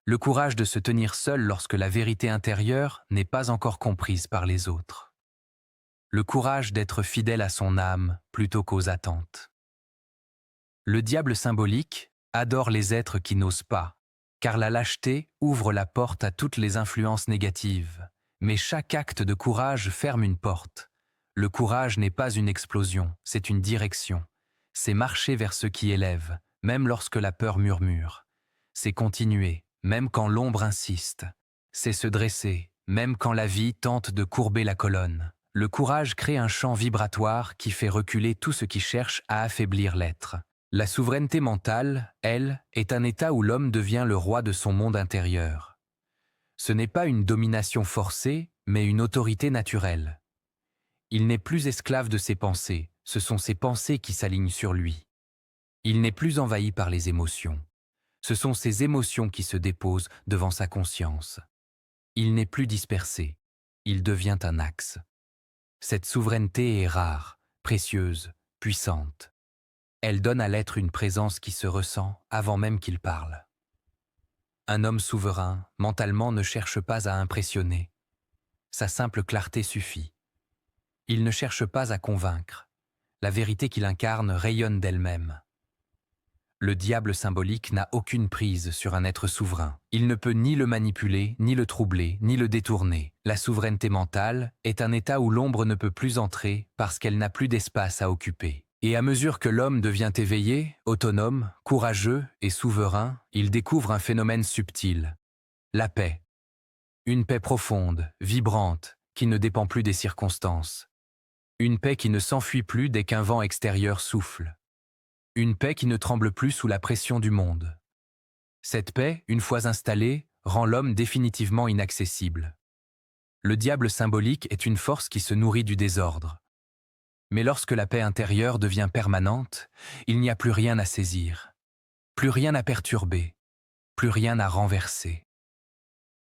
Le courage de se tenir seul lorsque la vérité intérieure n'est pas encore comprise par les autres. Le courage d'être fidèle à son âme plutôt qu'aux attentes. Le diable symbolique adore les êtres qui n'osent pas, car la lâcheté ouvre la porte à toutes les influences négatives. Mais chaque acte de courage ferme une porte. Le courage n'est pas une explosion, c'est une direction. C'est marcher vers ce qui élève, même lorsque la peur murmure. C'est continuer, même quand l'ombre insiste. C'est se dresser, même quand la vie tente de courber la colonne. Le courage crée un champ vibratoire qui fait reculer tout ce qui cherche à affaiblir l'être. La souveraineté mentale, elle, est un état où l'homme devient le roi de son monde intérieur. Ce n'est pas une domination forcée, mais une autorité naturelle. Il n'est plus esclave de ses pensées, ce sont ses pensées qui s'alignent sur lui. Il n'est plus envahi par les émotions. Ce sont ses émotions qui se déposent devant sa conscience. Il n'est plus dispersé, il devient un axe. Cette souveraineté est rare, précieuse, puissante. Elle donne à l'être une présence qui se ressent avant même qu'il parle. Un homme souverain, mentalement, ne cherche pas à impressionner. Sa simple clarté suffit. Il ne cherche pas à convaincre. La vérité qu'il incarne rayonne d'elle-même. Le diable symbolique n'a aucune prise sur un être souverain. Il ne peut ni le manipuler, ni le troubler, ni le détourner. La souveraineté mentale est un état où l'ombre ne peut plus entrer parce qu'elle n'a plus d'espace à occuper. Et à mesure que l'homme devient éveillé, autonome, courageux et souverain, il découvre un phénomène subtil. La paix. Une paix profonde, vibrante, qui ne dépend plus des circonstances. Une paix qui ne s'enfuit plus dès qu'un vent extérieur souffle. Une paix qui ne tremble plus sous la pression du monde. Cette paix, une fois installée, rend l'homme définitivement inaccessible. Le diable symbolique est une force qui se nourrit du désordre. Mais lorsque la paix intérieure devient permanente, il n'y a plus rien à saisir, plus rien à perturber, plus rien à renverser.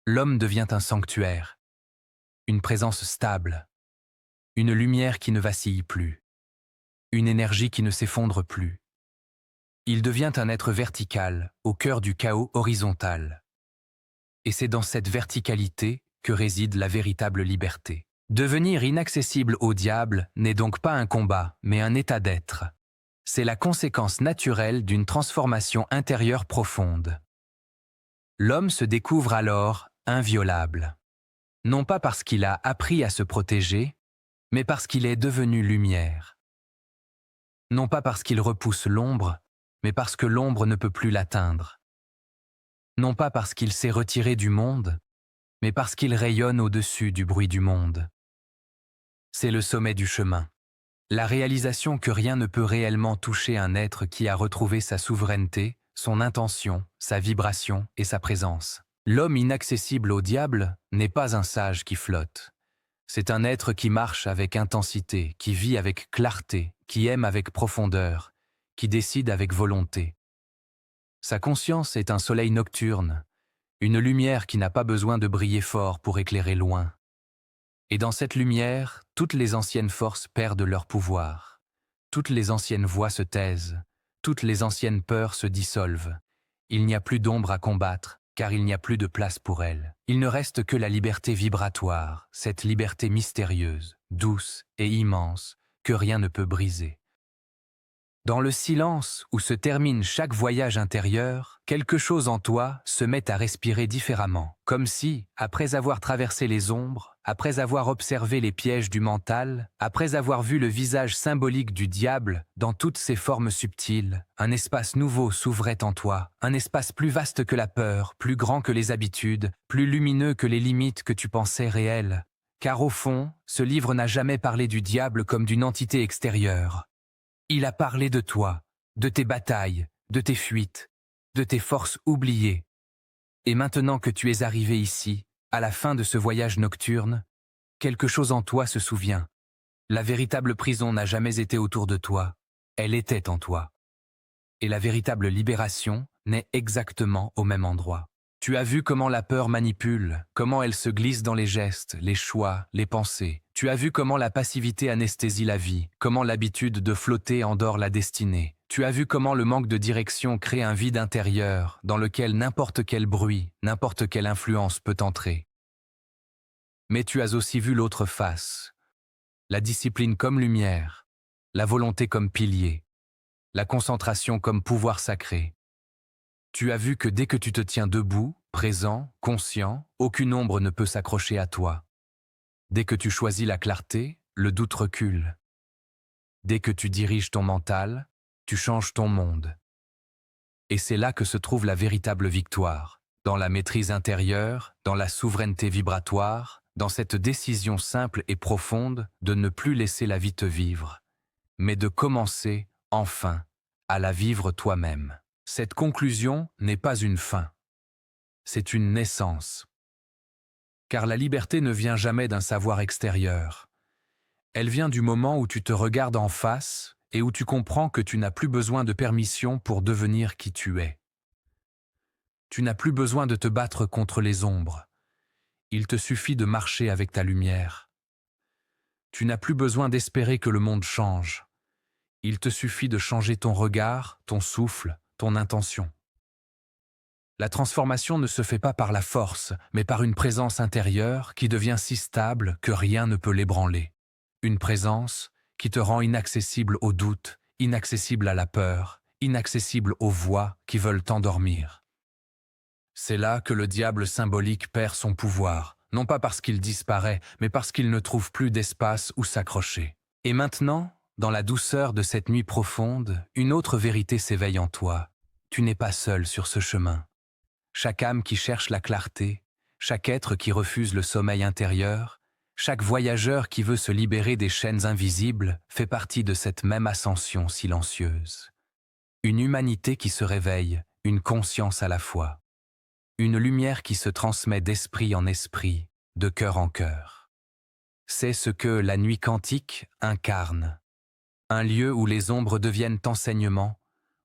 L'homme devient un sanctuaire, une présence stable, une lumière qui ne vacille plus, une énergie qui ne s'effondre plus. Il devient un être vertical, au cœur du chaos horizontal. Et c'est dans cette verticalité que réside la véritable liberté. Devenir inaccessible au diable n'est donc pas un combat, mais un état d'être. C'est la conséquence naturelle d'une transformation intérieure profonde. L'homme se découvre alors inviolable. Non pas parce qu'il a appris à se protéger, mais parce qu'il est devenu lumière. Non pas parce qu'il repousse l'ombre, mais parce que l'ombre ne peut plus l'atteindre. Non pas parce qu'il s'est retiré du monde, mais parce qu'il rayonne au-dessus du bruit du monde. C'est le sommet du chemin. La réalisation que rien ne peut réellement toucher un être qui a retrouvé sa souveraineté, son intention, sa vibration et sa présence. L'homme inaccessible au diable n'est pas un sage qui flotte. C'est un être qui marche avec intensité, qui vit avec clarté, qui aime avec profondeur, qui décide avec volonté. Sa conscience est un soleil nocturne, une lumière qui n'a pas besoin de briller fort pour éclairer loin. Et dans cette lumière, toutes les anciennes forces perdent leur pouvoir. Toutes les anciennes voix se taisent. toutes les anciennes peurs se dissolvent. Il n'y a plus d'ombre à combattre, car il n'y a plus de place pour elles. Il ne reste que la liberté vibratoire, cette liberté mystérieuse, douce et immense, que rien ne peut briser. Dans le silence où se termine chaque voyage intérieur, quelque chose en toi se met à respirer différemment, comme si, après avoir traversé les ombres, après avoir observé les pièges du mental, après avoir vu le visage symbolique du diable dans toutes ses formes subtiles, un espace nouveau s'ouvrait en toi, un espace plus vaste que la peur, plus grand que les habitudes, plus lumineux que les limites que tu pensais réelles. Car au fond, ce livre n'a jamais parlé du diable comme d'une entité extérieure. Il a parlé de toi, de tes batailles, de tes fuites, de tes forces oubliées. Et maintenant que tu es arrivé ici, à la fin de ce voyage nocturne, quelque chose en toi se souvient. La véritable prison n'a jamais été autour de toi, elle était en toi. Et la véritable libération naît exactement au même endroit. Tu as vu comment la peur manipule, comment elle se glisse dans les gestes, les choix, les pensées. Tu as vu comment la passivité anesthésie la vie, comment l'habitude de flotter endort la destinée. Tu as vu comment le manque de direction crée un vide intérieur dans lequel n'importe quel bruit, n'importe quelle influence peut entrer. Mais tu as aussi vu l'autre face, la discipline comme lumière, la volonté comme pilier, la concentration comme pouvoir sacré. Tu as vu que dès que tu te tiens debout, présent, conscient, aucune ombre ne peut s'accrocher à toi. Dès que tu choisis la clarté, le doute recule. Dès que tu diriges ton mental, tu changes ton monde. Et c'est là que se trouve la véritable victoire, dans la maîtrise intérieure, dans la souveraineté vibratoire, dans cette décision simple et profonde de ne plus laisser la vie te vivre, mais de commencer, enfin, à la vivre toi-même. Cette conclusion n'est pas une fin, c'est une naissance. Car la liberté ne vient jamais d'un savoir extérieur. Elle vient du moment où tu te regardes en face et où tu comprends que tu n'as plus besoin de permission pour devenir qui tu es. Tu n'as plus besoin de te battre contre les ombres. Il te suffit de marcher avec ta lumière. Tu n'as plus besoin d'espérer que le monde change. Il te suffit de changer ton regard, ton souffle, ton intention. La transformation ne se fait pas par la force, mais par une présence intérieure qui devient si stable que rien ne peut l'ébranler. Une présence qui te rend inaccessible au doute, inaccessible à la peur, inaccessible aux voix qui veulent t'endormir. C'est là que le diable symbolique perd son pouvoir, non pas parce qu'il disparaît, mais parce qu'il ne trouve plus d'espace où s'accrocher. Et maintenant, dans la douceur de cette nuit profonde, une autre vérité s'éveille en toi. Tu n'es pas seul sur ce chemin. Chaque âme qui cherche la clarté, chaque être qui refuse le sommeil intérieur, chaque voyageur qui veut se libérer des chaînes invisibles fait partie de cette même ascension silencieuse. Une humanité qui se réveille, une conscience à la fois. Une lumière qui se transmet d'esprit en esprit, de cœur en cœur. C'est ce que la nuit quantique incarne. Un lieu où les ombres deviennent enseignement,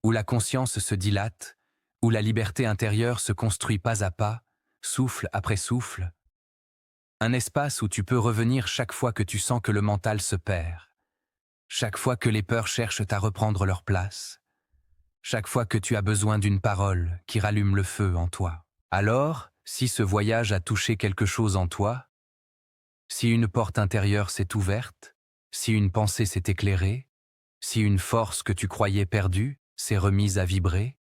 où la conscience se dilate, où la liberté intérieure se construit pas à pas, souffle après souffle. Un espace où tu peux revenir chaque fois que tu sens que le mental se perd, chaque fois que les peurs cherchent à reprendre leur place, chaque fois que tu as besoin d'une parole qui rallume le feu en toi. Alors, si ce voyage a touché quelque chose en toi, si une porte intérieure s'est ouverte, si une pensée s'est éclairée, si une force que tu croyais perdue s'est remise à vibrer,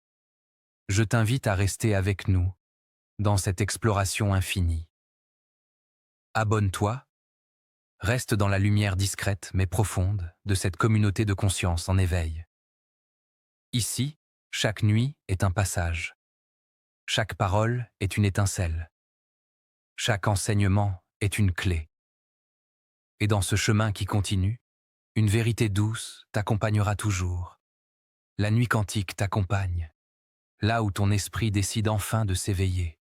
je t'invite à rester avec nous dans cette exploration infinie. Abonne-toi, reste dans la lumière discrète mais profonde de cette communauté de conscience en éveil. Ici, chaque nuit est un passage. Chaque parole est une étincelle. Chaque enseignement est une clé. Et dans ce chemin qui continue, une vérité douce t'accompagnera toujours. La nuit quantique t'accompagne, là où ton esprit décide enfin de s'éveiller.